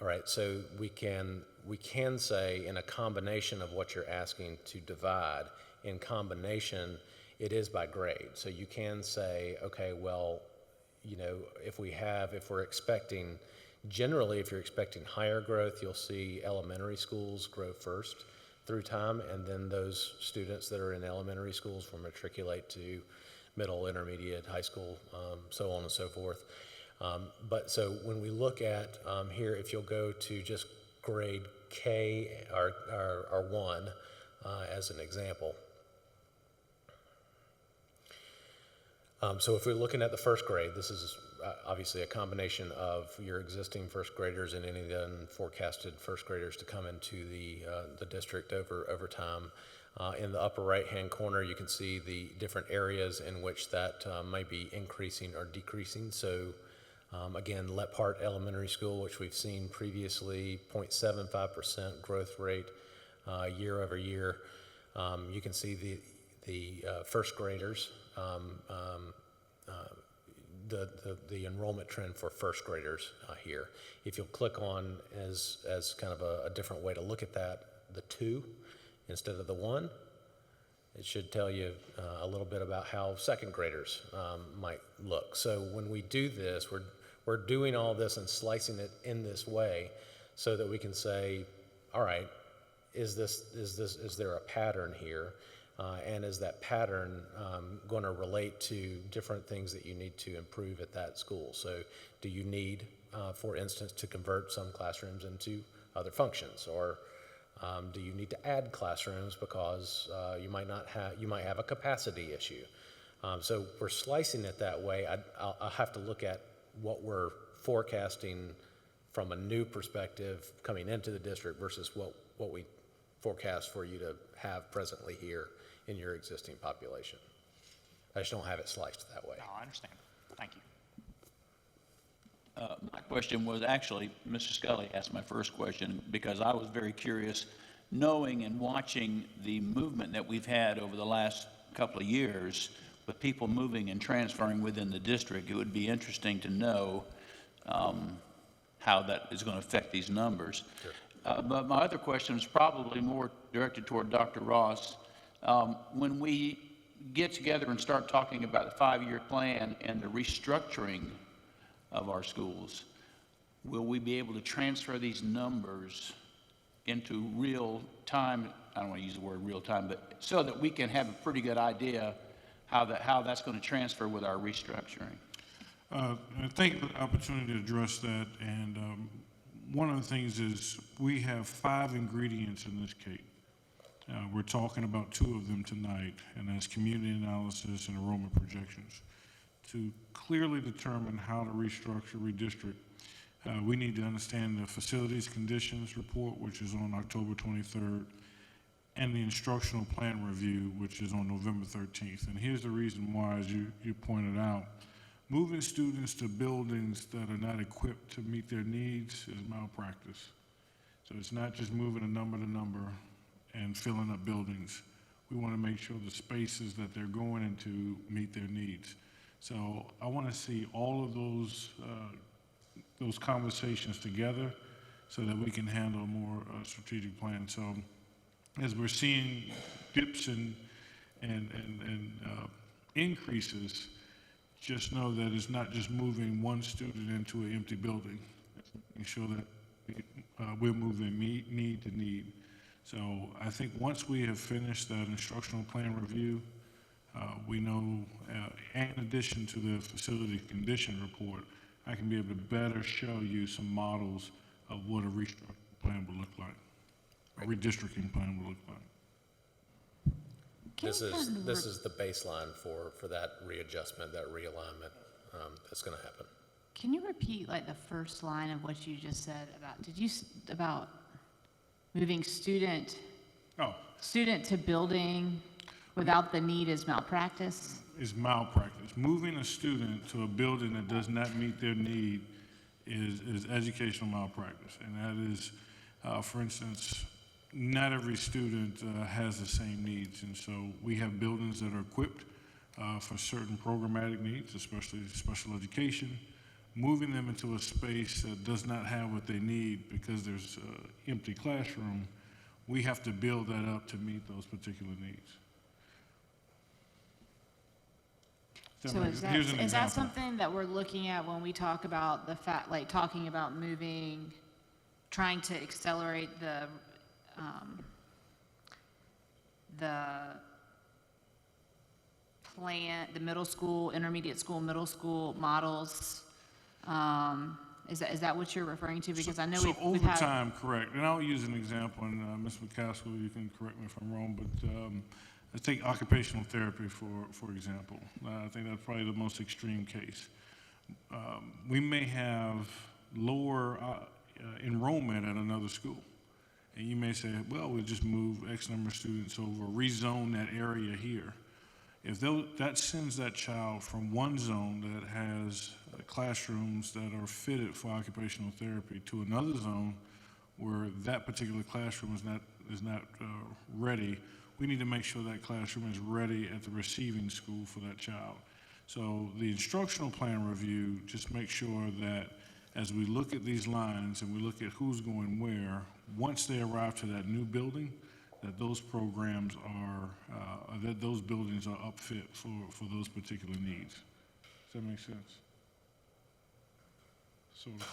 All right, so we can say in a combination of what you're asking to divide, in combination, it is by grade. So you can say, okay, well, you know, if we're expecting, generally, if you're expecting higher growth, you'll see elementary schools grow first through time, and then those students that are in elementary schools will matriculate to middle, intermediate, high school, so on and so forth. But so when we look at here, if you'll go to just grade K or 1 as an example. So if we're looking at the first grade, this is obviously a combination of your existing first graders and any then forecasted first graders to come into the district over time. In the upper right-hand corner, you can see the different areas in which that may be increasing or decreasing. So again, Leppart Elementary School, which we've seen previously, 0.75% growth rate year over year. You can see the first graders, the enrollment trend for first graders here. If you'll click on as kind of a different way to look at that, the 2 instead of the 1, it should tell you a little bit about how second graders might look. So when we do this, we're doing all this and slicing it in this way so that we can say, all right, is there a pattern here? And is that pattern going to relate to different things that you need to improve at that school? So do you need, for instance, to convert some classrooms into other functions? Or do you need to add classrooms because you might have a capacity issue? So we're slicing it that way. I'll have to look at what we're forecasting from a new perspective coming into the district versus what we forecast for you to have presently here in your existing population. I just don't have it sliced that way. No, I understand. Thank you. My question was actually, Mr. Scully asked my first question because I was very curious, knowing and watching the movement that we've had over the last couple of years with people moving and transferring within the district. It would be interesting to know how that is going to affect these numbers. Sure. But my other question is probably more directed toward Dr. Ross. When we get together and start talking about the 5-year plan and the restructuring of our schools, will we be able to transfer these numbers into real time? I don't want to use the word real time, but so that we can have a pretty good idea how that's going to transfer with our restructuring. I think the opportunity to address that, and one of the things is we have 5 ingredients in this cake. We're talking about 2 of them tonight, and that's community analysis and enrollment projections. To clearly determine how to restructure, redistrict, we need to understand the facilities conditions report, which is on October 23rd, and the instructional plan review, which is on November 13th. And here's the reason why, as you pointed out, moving students to buildings that are not equipped to meet their needs is malpractice. So it's not just moving a number to number and filling up buildings. We want to make sure the spaces that they're going into meet their needs. So I want to see all of those conversations together so that we can handle a more strategic plan. So as we're seeing dips and increases, just know that it's not just moving one student into an empty building. Make sure that we're moving need to need. So I think once we have finished that instructional plan review, we know, in addition to the facility condition report, I can be able to better show you some models of what a restructuring plan will look like, a redistricting plan will look like. This is the baseline for that readjustment, that realignment that's going to happen. Can you repeat like the first line of what you just said about moving student to building without the need is malpractice? is malpractice. Moving a student to a building that does not meet their need is educational malpractice. And that is, for instance, not every student has the same needs. And so we have buildings that are equipped for certain programmatic needs, especially special education. Moving them into a space that does not have what they need because there's an empty classroom, we have to build that up to meet those particular needs. So is that, Here's an is that example. something that we're looking at when we talk about the fact, like talking about moving, trying to accelerate the plan, the middle school, intermediate school, middle school models? Is that what you're referring to? Because I know So we've over had. time, correct. And I'll use an example, and Ms. McCaskill, you can correct me if I'm wrong, but let's take occupational therapy, for example. I think that's probably the most extreme case. We may have lower enrollment at another school. And you may say, well, we'll just move X number of students over, rezone that area here. If that sends that child from one zone that has classrooms that are fitted for occupational therapy to another zone where that particular classroom is not ready, we need to make sure that classroom is ready at the receiving school for that child. So the instructional plan review just makes sure that as we look at these lines and we look at who's going where, once they arrive to that new building, that those programs are, that those buildings are upfit for those particular needs. Does that make sense? Sort of.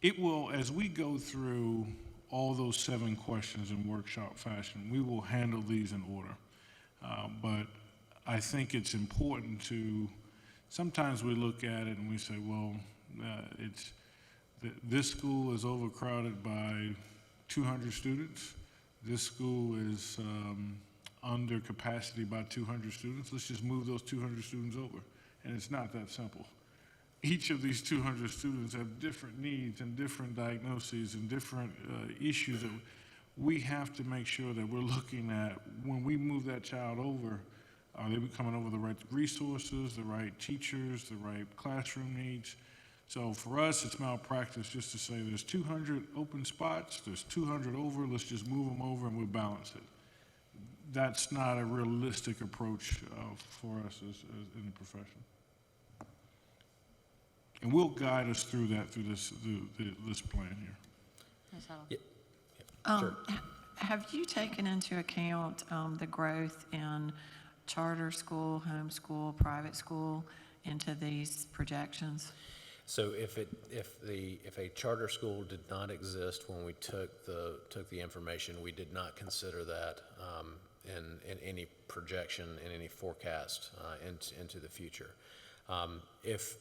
It will, as we go through all those 7 questions in workshop fashion, we will handle these in order. But I think it's important to, sometimes we look at it and we say, well, this school is overcrowded by 200 students. This school is under capacity by 200 students. Let's just move those 200 students over. And it's not that simple. Each of these 200 students have different needs and different diagnoses and different issues that we have to make sure that we're looking at when we move that child over. Are they coming over the right resources, the right teachers, the right classroom needs? So for us, it's malpractice just to say there's 200 open spots, there's 200 over, let's just move them over and we'll balance it. That's not a realistic approach for us as in the profession. And we'll guide us through that, through this plan here. Sure. Have you taken into account the growth in charter school, homeschool, private school into these projections? So if a charter school did not exist when we took the information, we did not consider that in any projection, in any forecast into the future. If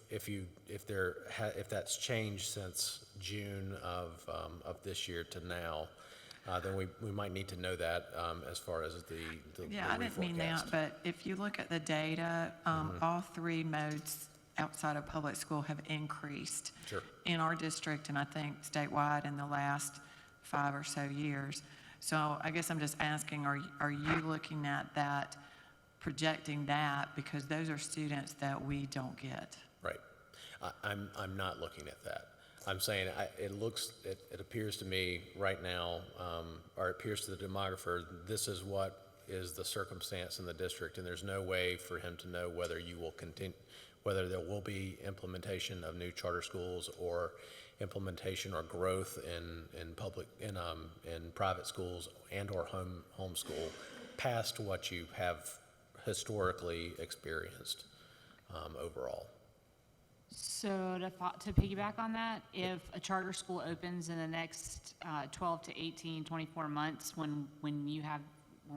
that's changed since June of this year to now, then we might need to know that as far as the Yeah, I didn't mean that, reforecast. but if you look at the data, all 3 modes outside of public school have increased Sure. in our district, and I think statewide in the last 5 or so years. So I guess I'm just asking, are you looking at that, projecting that, because those are students that we don't get? Right. I'm not looking at that. I'm saying it appears to me right now, or it appears to the demographer, this is what is the circumstance in the district, and there's no way for him to know whether you will continue, whether there will be implementation of new charter schools or implementation or growth in private schools and or homeschool past what you have historically experienced overall. So to piggyback on that, if a charter school opens in the next 12 to 18, 24 months, when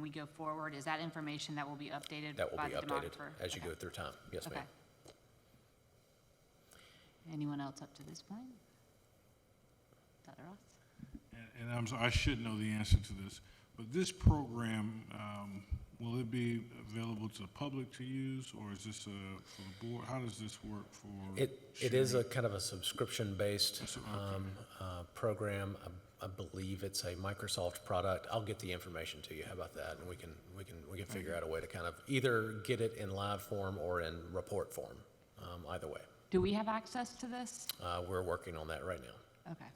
we go forward, is that information that will be updated That will by be the updated demographer? as you Okay. go through time. Yes, Okay. ma'am. Anyone else up to this point? Dr. Ross? And I should know the answer to this, but this program, Will it be available to the public to use, or is this for the board? How does this work for? It is a kind of a subscription-based That's okay. program. I believe it's a Microsoft product. I'll get the information to you. How about that? And we can figure out a way to kind of either get it in live form or in report form. Either way, Do we have access to this? we're working on that right now. Okay.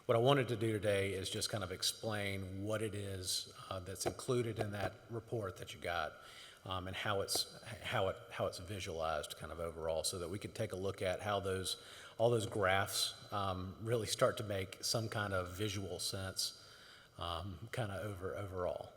What I wanted to do today is just kind of explain what it is that's included in that report that you got, and how it's visualized kind of overall, so that we could take a look at how all those graphs really start to make some kind of visual sense, kind of overall.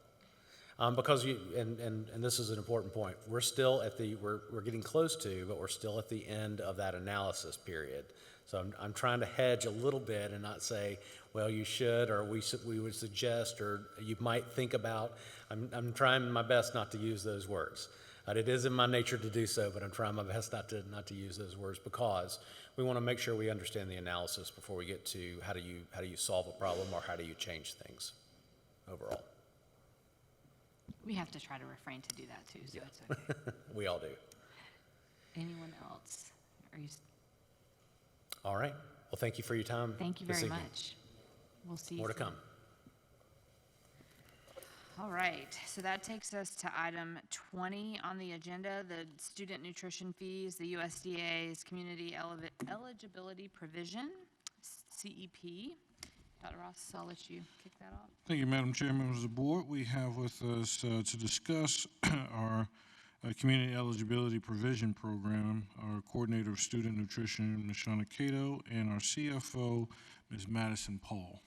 Because and this is an important point. We're still at we're getting close to, but we're still at the end of that analysis period. So I'm trying to hedge a little bit and not say, well, you should, or we would suggest, or you might think about. I'm trying my best not to use those words. It is in my nature to do so, but I'm trying my best not to use those words, because we want to make sure we understand the analysis before we get to how do you solve a problem, or how do you change things overall. We have to try to refrain to do that too, so it's okay. We all do. Anyone else? Are you, All right. Well, thank you for your time. thank you this very evening. much. We'll see you More to soon. come. All right, so that takes us to item 20 on the agenda, the student nutrition fees, the USDA's Community Eligibility Provision, CEP. Dr. Ross, I'll let you kick that off. Thank you, Madam Chair, members of the board. We have with us to discuss our Community Eligibility Provision Program, our Coordinator of Student Nutrition, Ms. Shauna Cato, and our CFO, Ms. Madison Paul.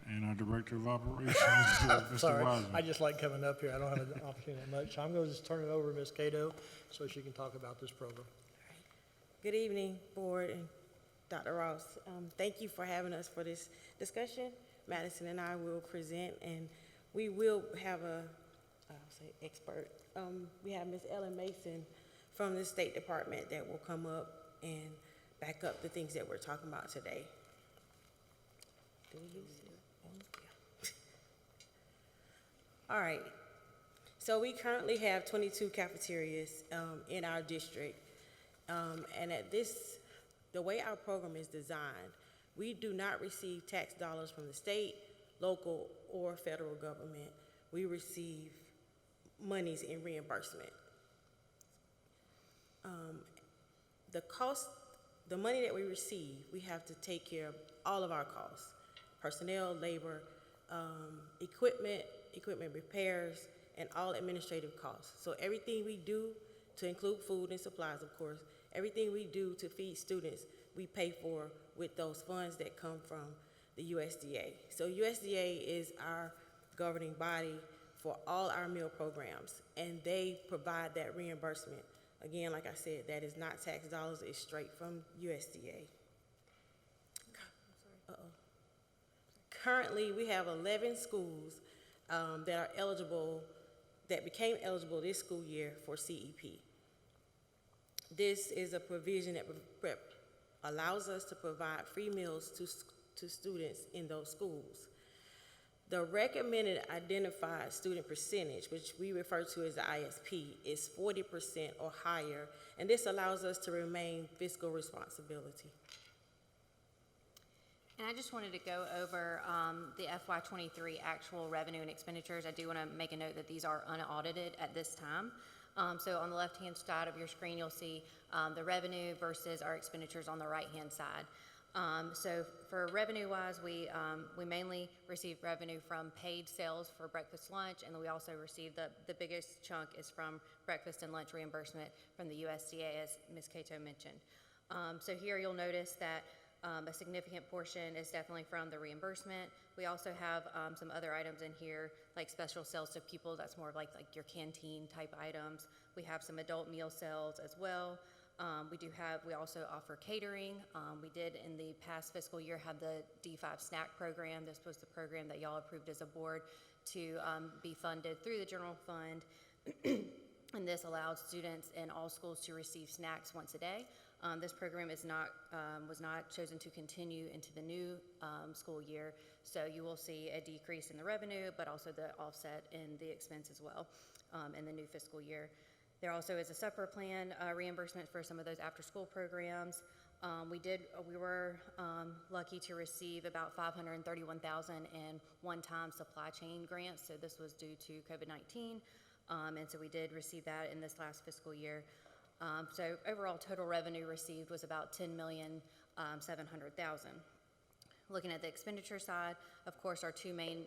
And our Director of Operations, Mr. Sorry, Wiseman. I just like coming up here. I don't have an opportunity that much. So I'm going to just turn it over to Ms. Cato so she can talk about this program. Good evening, Board and Dr. Ross. Thank you for having us for this discussion. Madison and I will present, and we will have expert. We have Ms. Ellen Mason from the State Department that will come up and back up the things that we're talking about today. Do we use it? Yeah. All right. So we currently have 22 cafeterias in our district. And the way our program is designed, we do not receive tax dollars from the state, local, or federal government. We receive monies in reimbursement. The money that we receive, we have to take care of all of our costs: personnel, labor, equipment repairs, and all administrative costs. So everything we do, to include food and supplies, of course, everything we do to feed students, we pay for with those funds that come from the USDA. So USDA is our governing body for all our meal programs, and they provide that reimbursement. Again, like I said, that is not tax dollars, it's straight from USDA. Currently, we have 11 schools that became eligible this school year for CEP. This is a provision that allows us to provide free meals to students in those schools. The recommended identified student percentage, which we refer to as the ISP, is 40% or higher, and this allows us to remain fiscal responsibility. And I just wanted to go over the FY23 actual revenue and expenditures. I do want to make a note that these are unaudited at this time. So on the left-hand side of your screen, you'll see the revenue versus our expenditures on the right-hand side. So for revenue-wise, we mainly receive revenue from paid sales for breakfast, lunch, and then we also receive the biggest chunk is from breakfast and lunch reimbursement from the USDA, as Ms. Cato mentioned. So here you'll notice that a significant portion is definitely from the reimbursement. We also have some other items in here, like special sales to people. That's more of like your canteen type items. We have some adult meal sales as well. We also offer catering. We did in the past fiscal year have the D5 snack program. This was the program that y'all approved as a board to be funded through the general fund. And this allowed students in all schools to receive snacks once a day. This program is not, was not chosen to continue into the new school year, so you will see a decrease in the revenue, but also the offset in the expense as well in the new fiscal year. There also is a separate plan reimbursement for some of those after-school programs. We were lucky to receive about $531,000 in one-time supply chain grants, so this was due to COVID-19, and so we did receive that in this last fiscal year. So overall total revenue received was about $10,700,000. Looking at the expenditure side, of course, our two main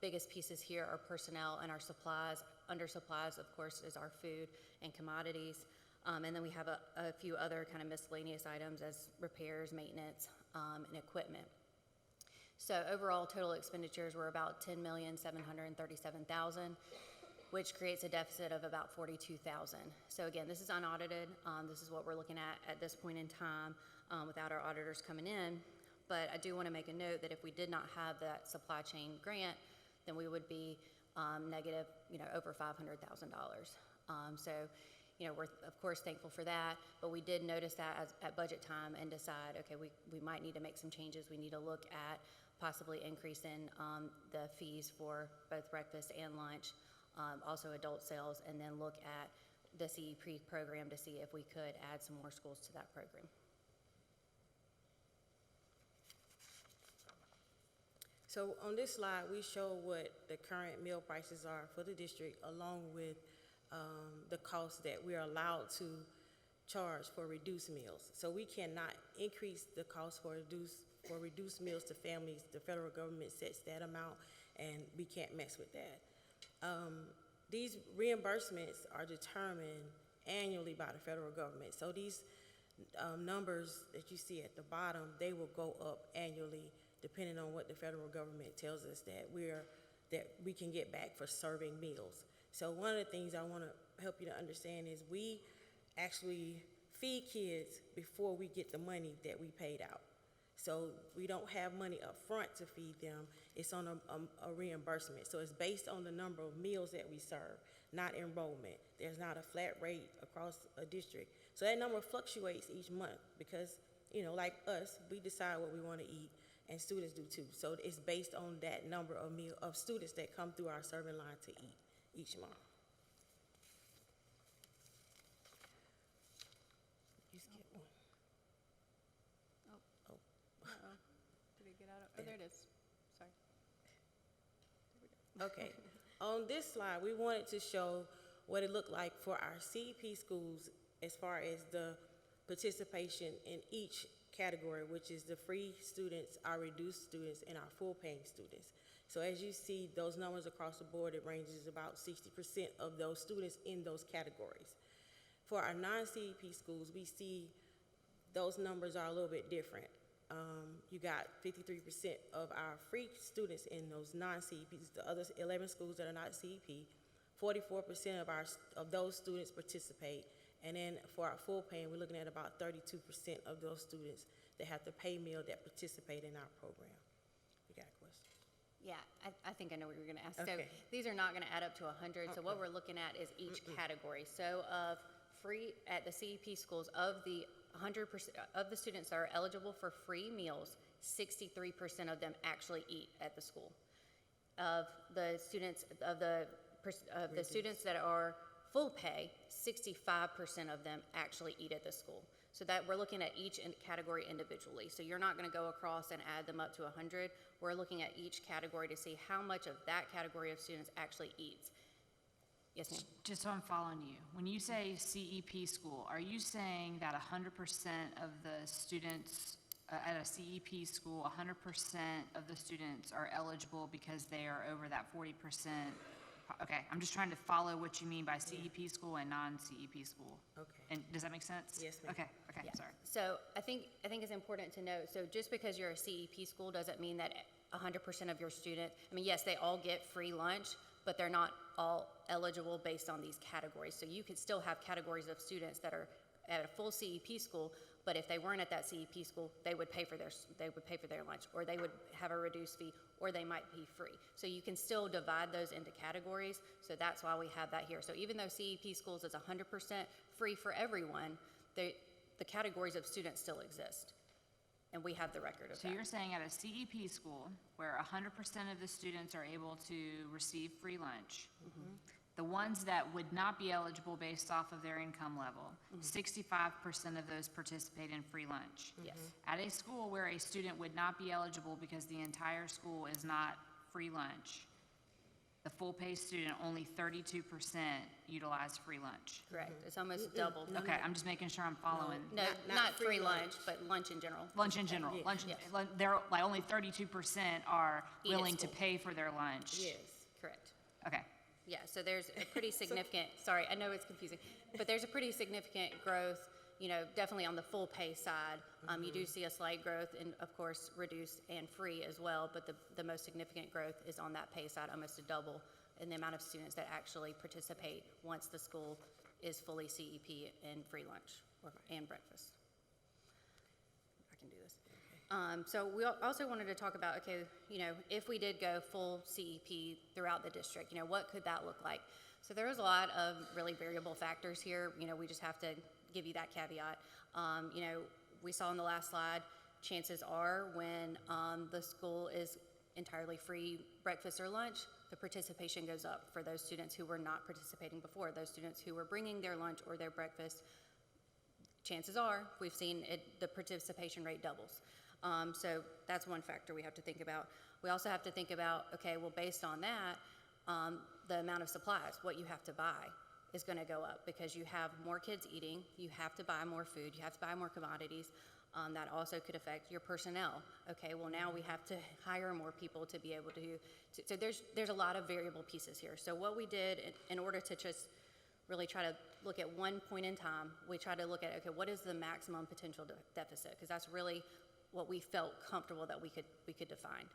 biggest pieces here are personnel and our supplies. Under supplies, of course, is our food and commodities. And then we have a few other kind of miscellaneous items as repairs, maintenance, and equipment. So overall total expenditures were about $10,737,000, which creates a deficit of about $42,000. So again, this is unaudited. This is what we're looking at this point in time without our auditors coming in. But I do want to make a note that if we did not have that supply chain grant, then we would be negative, over $500,000. So, we're of course thankful for that, but we did notice that at budget time and decide, okay, we might need to make some changes. We need to look at possibly increasing the fees for both breakfast and lunch, also adult sales, and then look at the CEP program to see if we could add some more schools to that program. So on this slide, we show what the current meal prices are for the district, along with the cost that we're allowed to charge for reduced meals. So we cannot increase the cost for reduced meals to families. The federal government sets that amount, and we can't mess with that. These reimbursements are determined annually by the federal government. So these numbers that you see at the bottom, they will go up annually depending on what the federal government tells us that we can get back for serving meals. So one of the things I want to help you to understand is we actually feed kids before we get the money that we paid out. So we don't have money up front to feed them. It's on a reimbursement. So it's based on the number of meals that we serve, not enrollment. There's not a flat rate across a district. So that number fluctuates each month because, like us, we decide what we want to eat, and students do too. So it's based on that number of students that come through our serving line to eat each month. You skipped one. Oh. Did it get out of, oh, there it is, sorry. Okay. On this slide, we wanted to show what it looked like for our CEP schools as far as the participation in each category, which is the free students, our reduced students, and our full-paying students. So as you see, those numbers across the board, it ranges about 60% of those students in those categories. For our non-CEP schools, we see those numbers are a little bit different. You got 53% of our free students in those non-CEPs, the other 11 schools that are not CEP. 44% of those students participate. And then for our full paying, we're looking at about 32% of those students that have to pay meal that participate in our program. You got a question? Yeah, I think I know what you're going to ask. Okay. So these are not going to add up to 100. So what we're looking at is each category. So of free at the CEP schools, of the 100% of the students that are eligible for free meals, 63% of them actually eat at the school. Of the students students that are full pay, 65% of them actually eat at the school. So that we're looking at each category individually. So you're not going to go across and add them up to 100. We're looking at each category to see how much of that category of students actually eats. Yes, ma'am. Just so I'm following you, when you say CEP school, are you saying that 100% of the students at a CEP school, 100% of the students are eligible because they are over that 40%? Okay, I'm just trying to follow what you mean by CEP school and non-CEP school. Okay. And does that make sense? Yes, ma'am. Okay, Yeah. sorry. So I think it's important to note, so just because you're a CEP school doesn't mean that 100% of your students, yes, they all get free lunch, but they're not all eligible based on these categories. So you could still have categories of students that are at a full CEP school, but if they weren't at that CEP school, they would pay for their lunch, or they would have a reduced fee, or they might be free. So you can still divide those into categories. So that's why we have that here. So even though CEP schools is 100% free for everyone, the categories of students still exist, and we have the record of So that. you're saying at a CEP school where 100% of the students are able to receive free lunch, the ones that would not be eligible based off of their income level, 65% of those participate in free lunch. Yes. At a school where a student would not be eligible because the entire school is not free lunch, the full-pay student, only 32% utilize free lunch. Correct, it's almost double. Okay, I'm just making sure I'm following. No, not free lunch, but lunch in general. Lunch in general, lunch, Yes. they're, like, only 32% are Eat at willing to school. pay for their lunch. Yes, correct. Okay. Yeah, so there's a pretty significant, sorry, I know it's confusing, but there's a pretty significant growth, you know, definitely on the full pay side. You do see a slight growth and, of course, reduced and free as well, but the most significant growth is on that pay side, almost a double in the amount of students that actually participate once the school is fully CEP and free lunch and breakfast. I can do this. So we also wanted to talk about, okay, you know, if we did go full CEP throughout the district, you know, what could that look like? So there was a lot of really variable factors here. You know, we just have to give you that caveat. You know, we saw in the last slide, chances are when the school is entirely free breakfast or lunch, the participation goes up for those students who were not participating before, those students who were bringing their lunch or their breakfast. Chances are, we've seen it, the participation rate doubles. So that's one factor we have to think about. We also have to think about, okay, well, based on that, the amount of supplies, what you have to buy is going to go up because you have more kids eating, you have to buy more food, you have to buy more commodities. That also could affect your personnel. Okay, well, now we have to hire more people to be able to so there's a lot of variable pieces here. So what we did in order to just really try to look at one point in time, we try to look at, okay, what is the maximum potential deficit? Because that's really what we felt comfortable that we could define.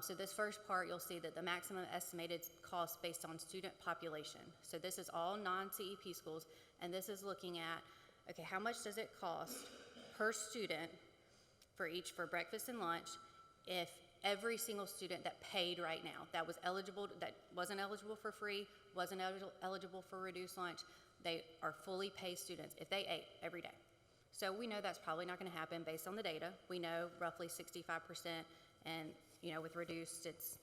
So this first part, you'll see that the maximum estimated cost based on student population. So this is all non-CEP schools, and this is looking at, okay, how much does it cost per student for breakfast and lunch if every single student that paid right now, that wasn't eligible for free, wasn't eligible for reduced lunch, they are fully paid students if they ate every day. So we know that's probably not going to happen based on the data. We know roughly 65%, and, you know, with reduced, it's,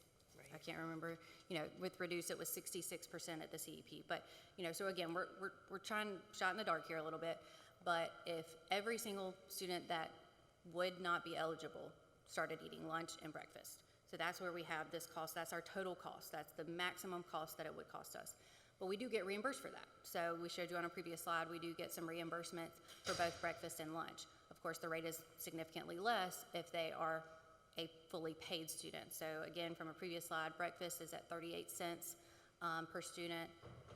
I can't remember, you know, with reduced, it was 66% at the CEP. But, you know, so again, we're trying, shot in the dark here a little bit, but if every single student that would not be eligible started eating lunch and breakfast, so that's where we have this cost, that's our total cost, that's the maximum cost that it would cost us. But we do get reimbursed for that. So we showed you on a previous slide, we do get some reimbursement for both breakfast and lunch. Of course, the rate is significantly less if they are a fully paid student. So again, from a previous slide, breakfast is at 38 cents per student,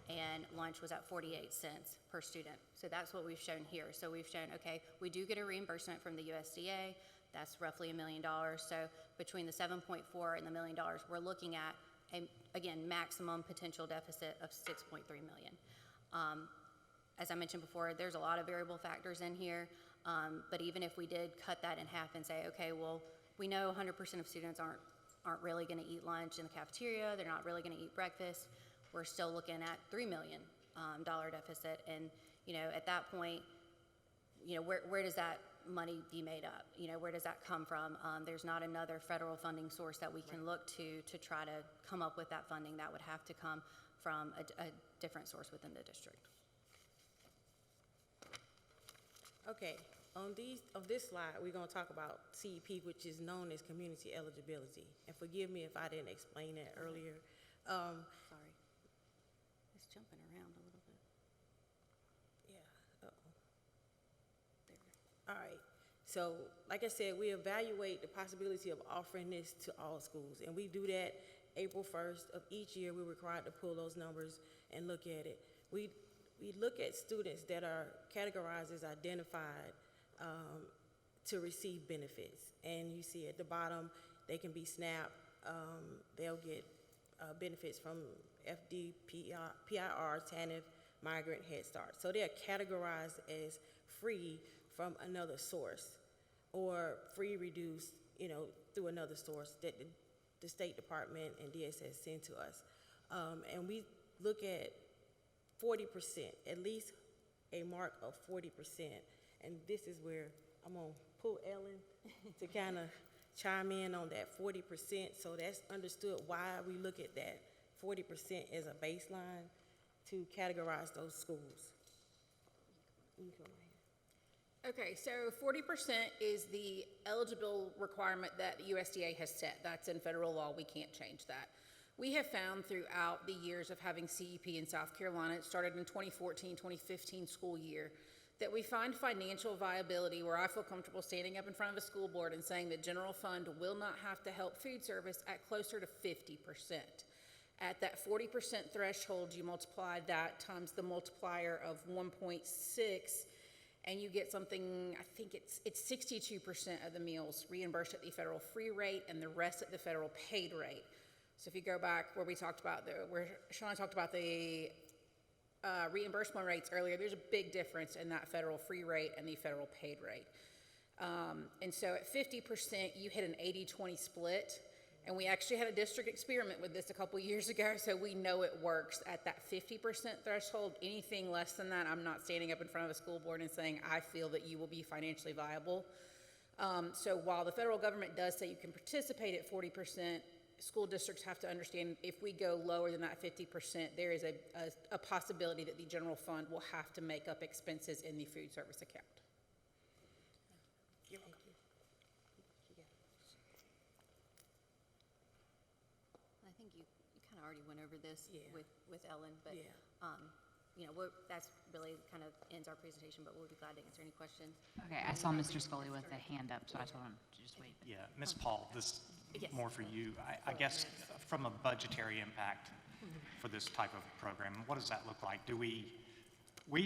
and lunch was at 48 cents per student. So that's what we've shown here. So we've shown, okay, we do get a reimbursement from the USDA. That's roughly $1 million. So between the 7.4 and the $1 million, we're looking at again, maximum potential deficit of 6.3 million. As I mentioned before, there's a lot of variable factors in here, but even if we did cut that in half and say, okay, well, we know 100% of students aren't really going to eat lunch in the cafeteria, they're not really going to eat breakfast, we're still looking at $3 million deficit, and, you know, at that point, you know, where does that money be made up? You know, where does that come from? There's not another federal funding source that we can look to try to come up with that funding. That would have to come from a different source within the district. Okay, on this slide, we're gonna talk about CEP, which is known as community eligibility. And forgive me if I didn't explain that earlier. Sorry. It's jumping around a little bit. Yeah, uh-oh. All right, so like I said, we evaluate the possibility of offering this to all schools, and we do that April 1st of each year. We're required to pull those numbers and look at it. We look at students that are categorized as identified to receive benefits, and you see at the bottom, they can be SNAP, they'll get benefits from FD, PIR, TANF, Migrant, Head Start. So they are categorized as free from another source, or free reduced, you know, through another source that the State Department and DSS send to us. And we look at 40%, at least a mark of 40% And this is where I'm gonna pull Ellen to kind of chime in on that 40%. So that's understood why we look at that 40% as a baseline to categorize those schools. You can go right here. Okay, so 40% is the eligible requirement that the USDA has set. That's in federal law. We can't change that. We have found throughout the years of having CEP in South Carolina, it started in 2014, 2015 school year, that we find financial viability where I feel comfortable standing up in front of a school board and saying the general fund will not have to help food service at closer to 50%. At that 40% threshold, you multiply that times the multiplier of 1.6, and you get something, I think it's 62% of the meals reimbursed at the federal free rate and the rest at the federal paid rate. So if you go back where we talked about where Shauna talked about the reimbursement rates earlier, there's a big difference in that federal free rate and the federal paid rate. And so at 50%, you hit an 80-20 split. And we actually had a district experiment with this a couple years ago, so we know it works at that 50% threshold. Anything less than that, I'm not standing up in front of a school board and saying, I feel that you will be financially viable. So while the federal government does say you can participate at 40%, school districts have to understand if we go lower than that 50%, there is a possibility that the general fund will have to make up expenses in the food service account. Thank you. I think you kind of already went over this Yeah. with Ellen, but, Yeah. you know, that's really kind of ends our presentation, but we'll be glad to answer any questions. Okay, I saw Mr. Scully with a hand up, so I told him to just wait. Yeah, Ms. Paul, this Yes. more for you. I guess from a budgetary impact for this type of program, what does that look like? Do we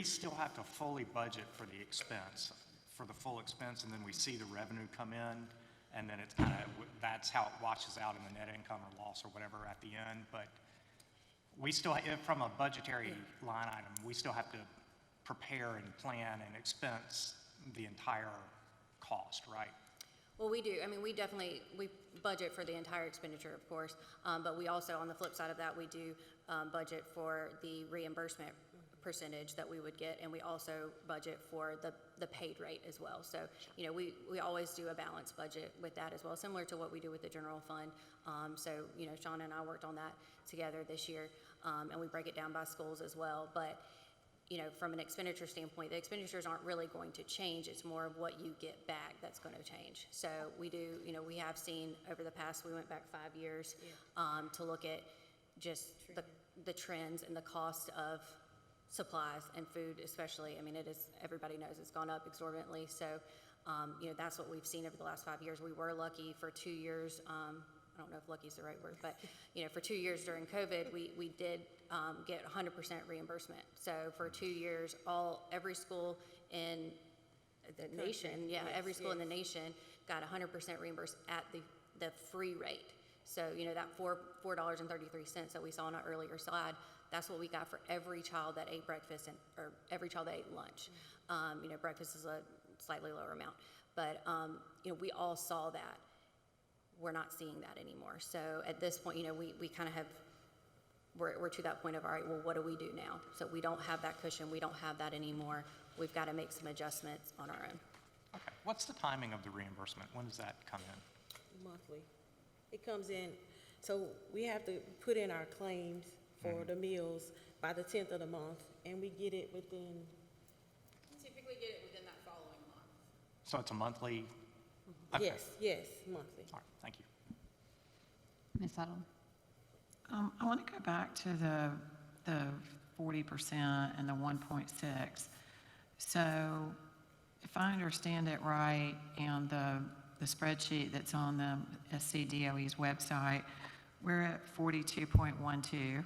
still have to fully budget for the expense, for the full expense, and then we see the revenue come in, and then it's kind of, that's how it washes out in the net income or loss or whatever at the end, but we still, from a budgetary line item, we still have to prepare and plan and expense the entire cost, right? Well, we do. I mean, we budget for the entire expenditure, of course, but we also, on the flip side of that, we do budget for the reimbursement percentage that we would get, and we also budget for the paid rate as well. So, you know, we always do a balanced budget with that as well, similar to what we do with the general fund. So, you know, Shauna and I worked on that together this year, and we break it down by schools as well. But, you know, from an expenditure standpoint, the expenditures aren't really going to change. It's more of what you get back that's going to change. So we do, you know, we have seen over the past, we went back 5 years to look at just the trends and the cost of supplies and food especially. I mean, it is, everybody knows it's gone up exorbitantly. So, you know, that's what we've seen over the last 5 years. We were lucky for 2 years. I don't know if lucky is the right word, but, you know, for 2 years during COVID, we did get 100% reimbursement. So for 2 years, every school in the nation, every school in the nation got 100% reimbursed at the free rate. So, you know, that $4.33 that we saw on our earlier slide, that's what we got for every child that ate breakfast or every child that ate lunch. You know, breakfast is a slightly lower amount, but, you know, we all saw that. We're not seeing that anymore. So at this point, you know, we kind of we're to that point of, all right, well, what do we do now? So we don't have that cushion. We don't have that anymore. We've got to make some adjustments on our own. Okay. What's the timing of the reimbursement? When does that come in? Monthly. It comes in, so we have to put in our claims for the meals by the 10th of the month, and we get it within. Typically get it within that following month. So it's a monthly? Okay. Yes, monthly. All right, thank you. Ms. Tuttle? I want to go back to the 40% and the 1.6. So if I understand it right, and the spreadsheet that's on the SCDOE's website, we're at 42.12.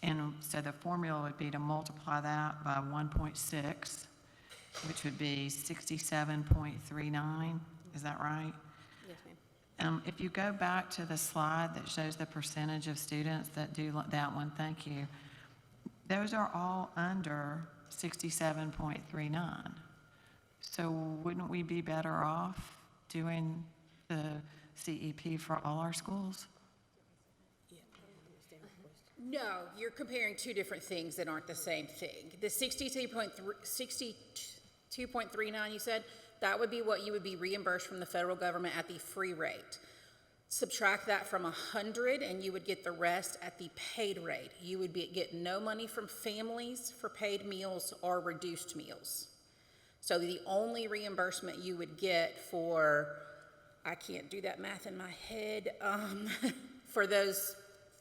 And so the formula would be to multiply that by 1.6, which would be 67.39. Is that right? Yes, ma'am. If you go back to the slide that shows the percentage of students that do that one, thank you. Those are all under 67.39. So wouldn't we be better off doing the CEP for all our schools? Yeah, I don't understand the question. No, you're comparing two different things that aren't the same thing. The 62.39 2.39 you said, that would be what you would be reimbursed from the federal government at the free rate. Subtract that from 100 and you would get the rest at the paid rate. You would get no money from families for paid meals or reduced meals. So the only reimbursement you would get for, I can't do that math in my head, for those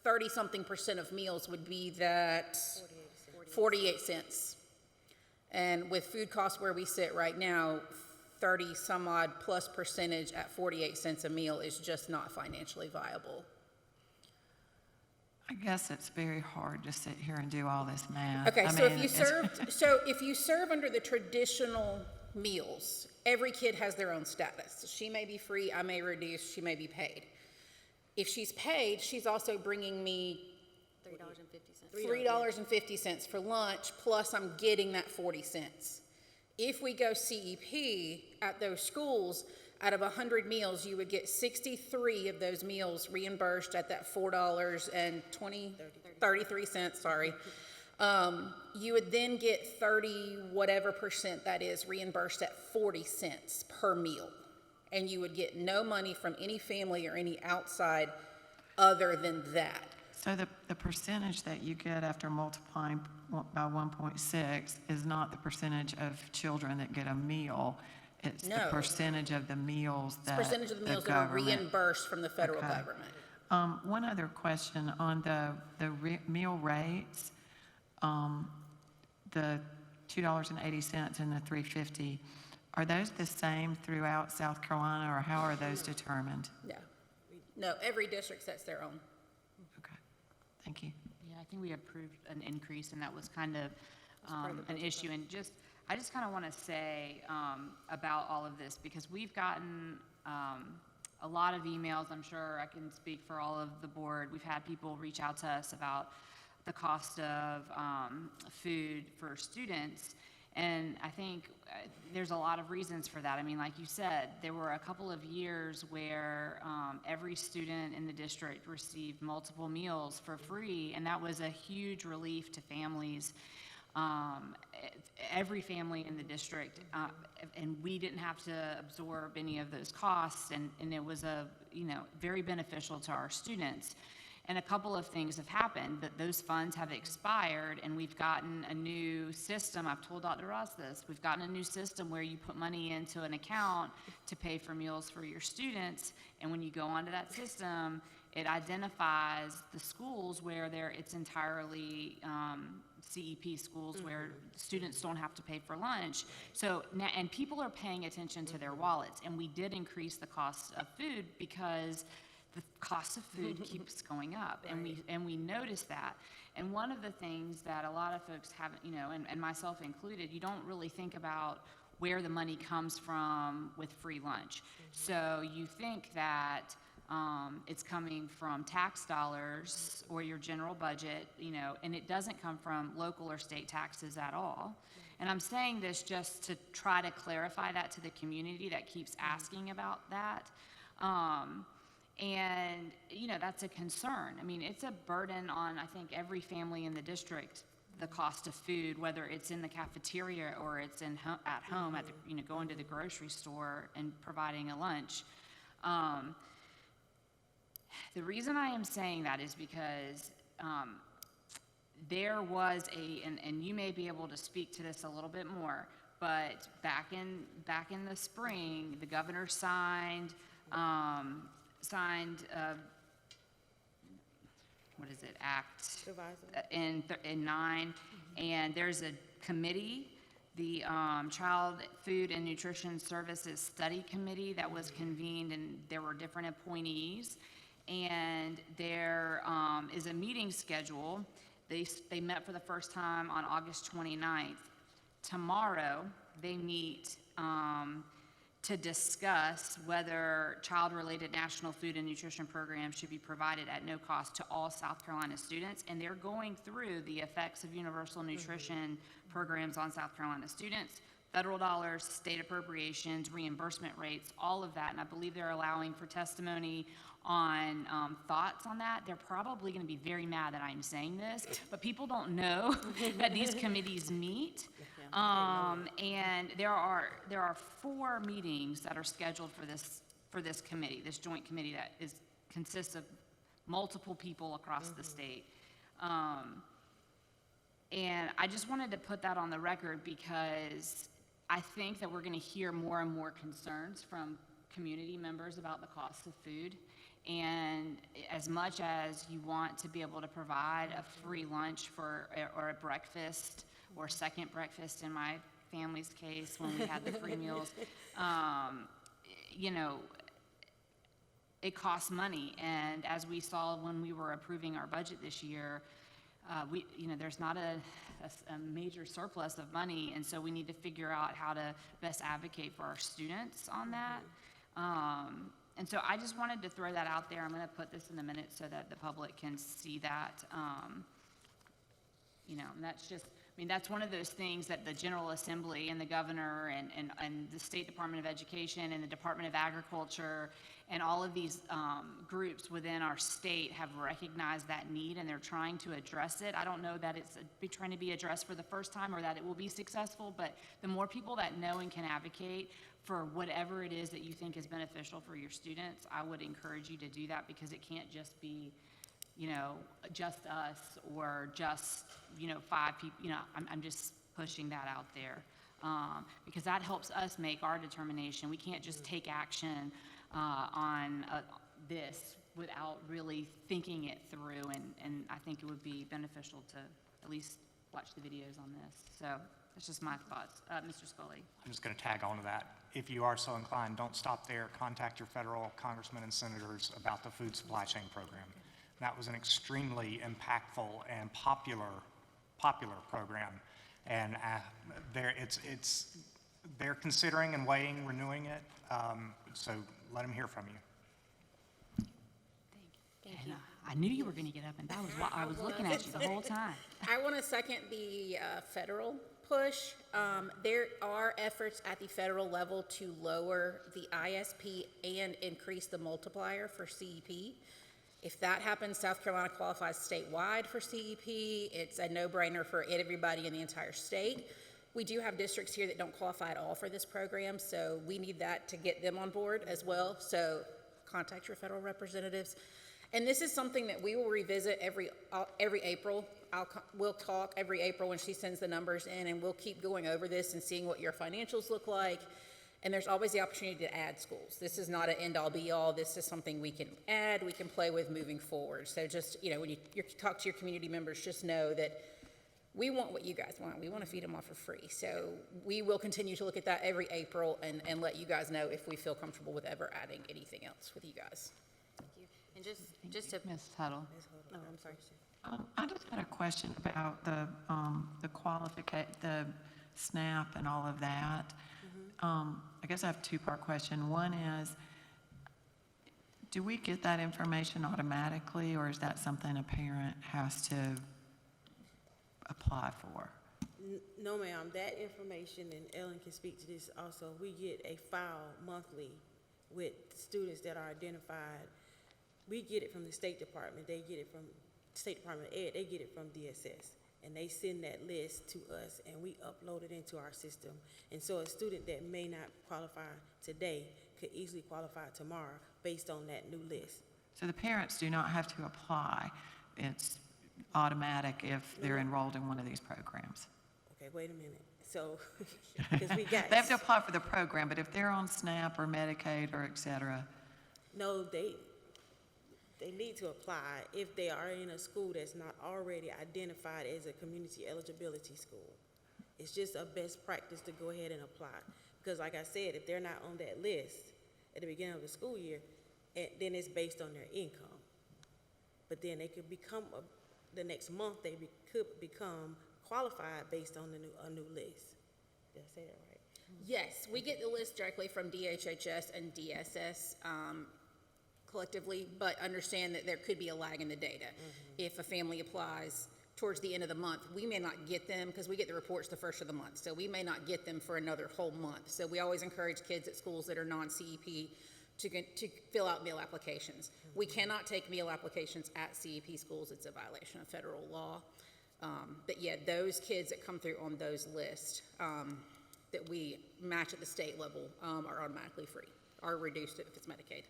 30-something% of meals would be that 48 cents. And with food costs where we sit right now, 30 some odd plus percentage at 48 cents a meal is just not financially viable. I guess it's very hard to sit here and do all this math. Okay, I so mean, if you serve under the traditional meals, every kid has their own status. She may be free, I may reduce, she may be paid. If she's paid, she's also bringing me $3.50 for lunch, plus I'm getting that 40 cents. If we go CEP at those schools, out of 100 meals, you would get 63 of those meals reimbursed at that $4.33, sorry. You would then get 30 whatever percent that is reimbursed at 40 cents per meal. And you would get no money from any family or any outside other than that. So the percentage that you get after multiplying by 1.6 is not the percentage of children that get a meal. It's the No. percentage of the meals that It's percentage of the meals that are reimbursed from the federal government. One other question on the meal rates, the $2.80 and the $3.50, are those the same throughout South Carolina, or how are those determined? No, every district sets their own. Okay, thank you. Yeah, I think we approved an increase, and that was kind of an issue. And I just kind of want to say about all of this, because we've gotten a lot of emails. I'm sure I can speak for all of the board. We've had people reach out to us about the cost of food for students. And I think there's a lot of reasons for that. I mean, like you said, there were a couple of years where every student in the district received multiple meals for free, and that was a huge relief to families. Every family in the district, and we didn't have to absorb any of those costs, and it was very beneficial to our students. And a couple of things have happened, that those funds have expired, and we've gotten a new system. I've told Dr. Ross this. We've gotten a new system where you put money into an account to pay for meals for your students, and when you go onto that system, it identifies the schools where it's entirely CEP schools where students don't have to pay for lunch. So now, and people are paying attention to their wallets, and we did increase the cost of food because the cost of food keeps going up, and we notice that. And one of the things that a lot of folks haven't, and myself included, you don't really think about where the money comes from with free lunch. So you think that it's coming from tax dollars or your general budget, and it doesn't come from local or state taxes at all. And I'm saying this just to try to clarify that to the community that keeps asking about that. And, that's a concern. I mean, it's a burden on, I think, every family in the district, the cost of food, whether it's in the cafeteria or it's at home, going to the grocery store and providing a lunch. The reason I am saying that is because there was and you may be able to speak to this a little bit more, but back in the spring, the governor signed Act in 9, and there's a committee, the Child Food and Nutrition Services Study Committee, that was convened, and there were different appointees, and there is a meeting schedule. They met for the first time on August 29th. Tomorrow, they meet to discuss whether child-related national food and nutrition programs should be provided at no cost to all South Carolina students, and they're going through the effects of universal nutrition programs on South Carolina students, federal dollars, state appropriations, reimbursement rates, all of that, and I believe they're allowing for testimony on thoughts on that. They're probably going to be very mad that I'm saying this, but people don't know that these committees meet. And there are 4 meetings that are scheduled for this committee, this joint committee that consists of multiple people across the state. And I just wanted to put that on the record because I think that we're going to hear more and more concerns from community members about the cost of food. And as much as you want to be able to provide a free lunch or a breakfast or second breakfast in my family's case when we had the free meals, you know, it costs money. And as we saw when we were approving our budget this year, there's not a major surplus of money, and so we need to figure out how to best advocate for our students on that. And so I just wanted to throw that out there. I'm going to put this in the minutes so that the public can see that. And that's just, that's one of those things that the General Assembly and the governor and the State Department of Education and the Department of Agriculture and all of these groups within our state have recognized that need, and they're trying to address it. I don't know that it's trying to be addressed for the first time or that it will be successful, but the more people that know and can advocate for whatever it is that you think is beneficial for your students, I would encourage you to do that, because it can't just be just us or just, 5 people. I'm just pushing that out there because that helps us make our determination. We can't just take action on this without really thinking it through, and I think it would be beneficial to at least watch the videos on this. So that's just my thoughts. Mr. Scully. I'm just going to tag on to that. If you are so inclined, don't stop there. Contact your federal congressmen and senators about the food supply chain program. That was an extremely impactful and popular program, and they're considering and weighing renewing it. So let them hear from you. Thank you. I knew you were going to get up, and that was why I was looking at you the whole time. I want to second the federal push. There are efforts at the federal level to lower the ISP and increase the multiplier for CEP. If that happens, South Carolina qualifies statewide for CEP. It's a no-brainer for everybody in the entire state. We do have districts here that don't qualify at all for this program, so we need that to get them on board as well. So contact your federal representatives. And this is something that we will revisit every April. We'll talk every April when she sends the numbers in, and we'll keep going over this and seeing what your financials look like. And there's always the opportunity to add schools. This is not an end-all, be-all. This is something we can add, we can play with moving forward. So just, when you talk to your community members, just know that we want what you guys want. We want to feed them all for free. So we will continue to look at that every April and let you guys know if we feel comfortable with ever adding anything else with you guys. Thank you. And just to. Ms. Tuttle. Oh, I'm sorry. I just had a question about the SNAP and all of that. I guess I have a 2-part question. One is, do we get that information automatically, or is that something a parent has to apply for? No, ma'am, that information, and Ellen can speak to this also, we get a file monthly with students that are identified. We get it from the State Department, they get it from State Department of Ed, they get it from DSS. And they send that list to us, and we upload it into our system. And so a student that may not qualify today could easily qualify tomorrow based on that new list. So the parents do not have to apply. It's automatic if they're enrolled in one of these programs. Okay, wait a minute. So, because we got... They have to apply for the program, but if they're on SNAP or Medicaid or et cetera... No, they need to apply if they are in a school that's not already identified as a community eligibility school. It's just a best practice to go ahead and apply. Because like I said, if they're not on that list at the beginning of the school year, then it's based on their income. But then they could become, the next month, they could become qualified based on a new list. Did I say that right? Yes, we get the list directly from DHHS and DSS collectively, but understand that there could be a lag in the data. If a family applies towards the end of the month, we may not get them because we get the reports the first of the month. So we may not get them for another whole month. So we always encourage kids at schools that are non-CEP to fill out meal applications. We cannot take meal applications at CEP schools. It's a violation of federal law. But yeah, those kids that come through on those lists that we match at the state level are automatically free, are reduced if it's Medicaid.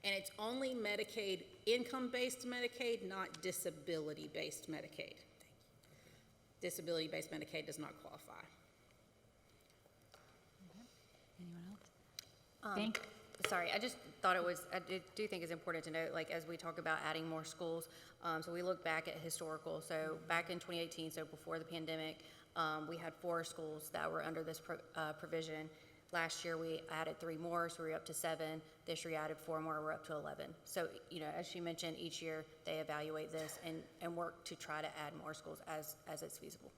And it's only Medicaid, income-based Medicaid, not disability-based Medicaid. Disability-based Medicaid does not qualify. Sorry, I just thought I do think it's important to note, like, as we talk about adding more schools, so we look back at historical, so back in 2018, so before the pandemic, we had 4 schools that were under this provision. Last year, we added 3 more, so we were up to 7. This year, we added 4 more, we're up to 11. So, you know, as she mentioned, each year, they evaluate this and work to try to add more schools as it's feasible.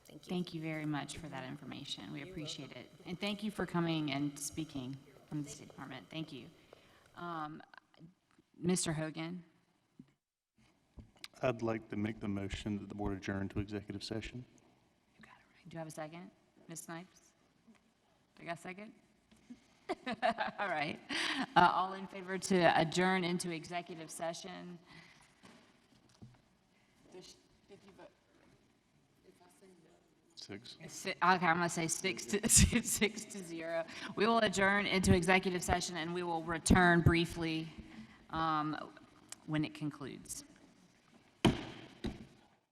Thank you. Thank you very much for that information. We appreciate it. And thank you for coming and speaking from the State Department. Thank you. Mr. Hogan? I'd like to make the motion that the board adjourn to executive session. Do you have a second? Ms. Snipes? Do I got a second? All right. All in favor to adjourn into executive session? Did you vote? 6. Okay, I'm going to say 6 to 0. We will adjourn into executive session, and we will return briefly when it concludes.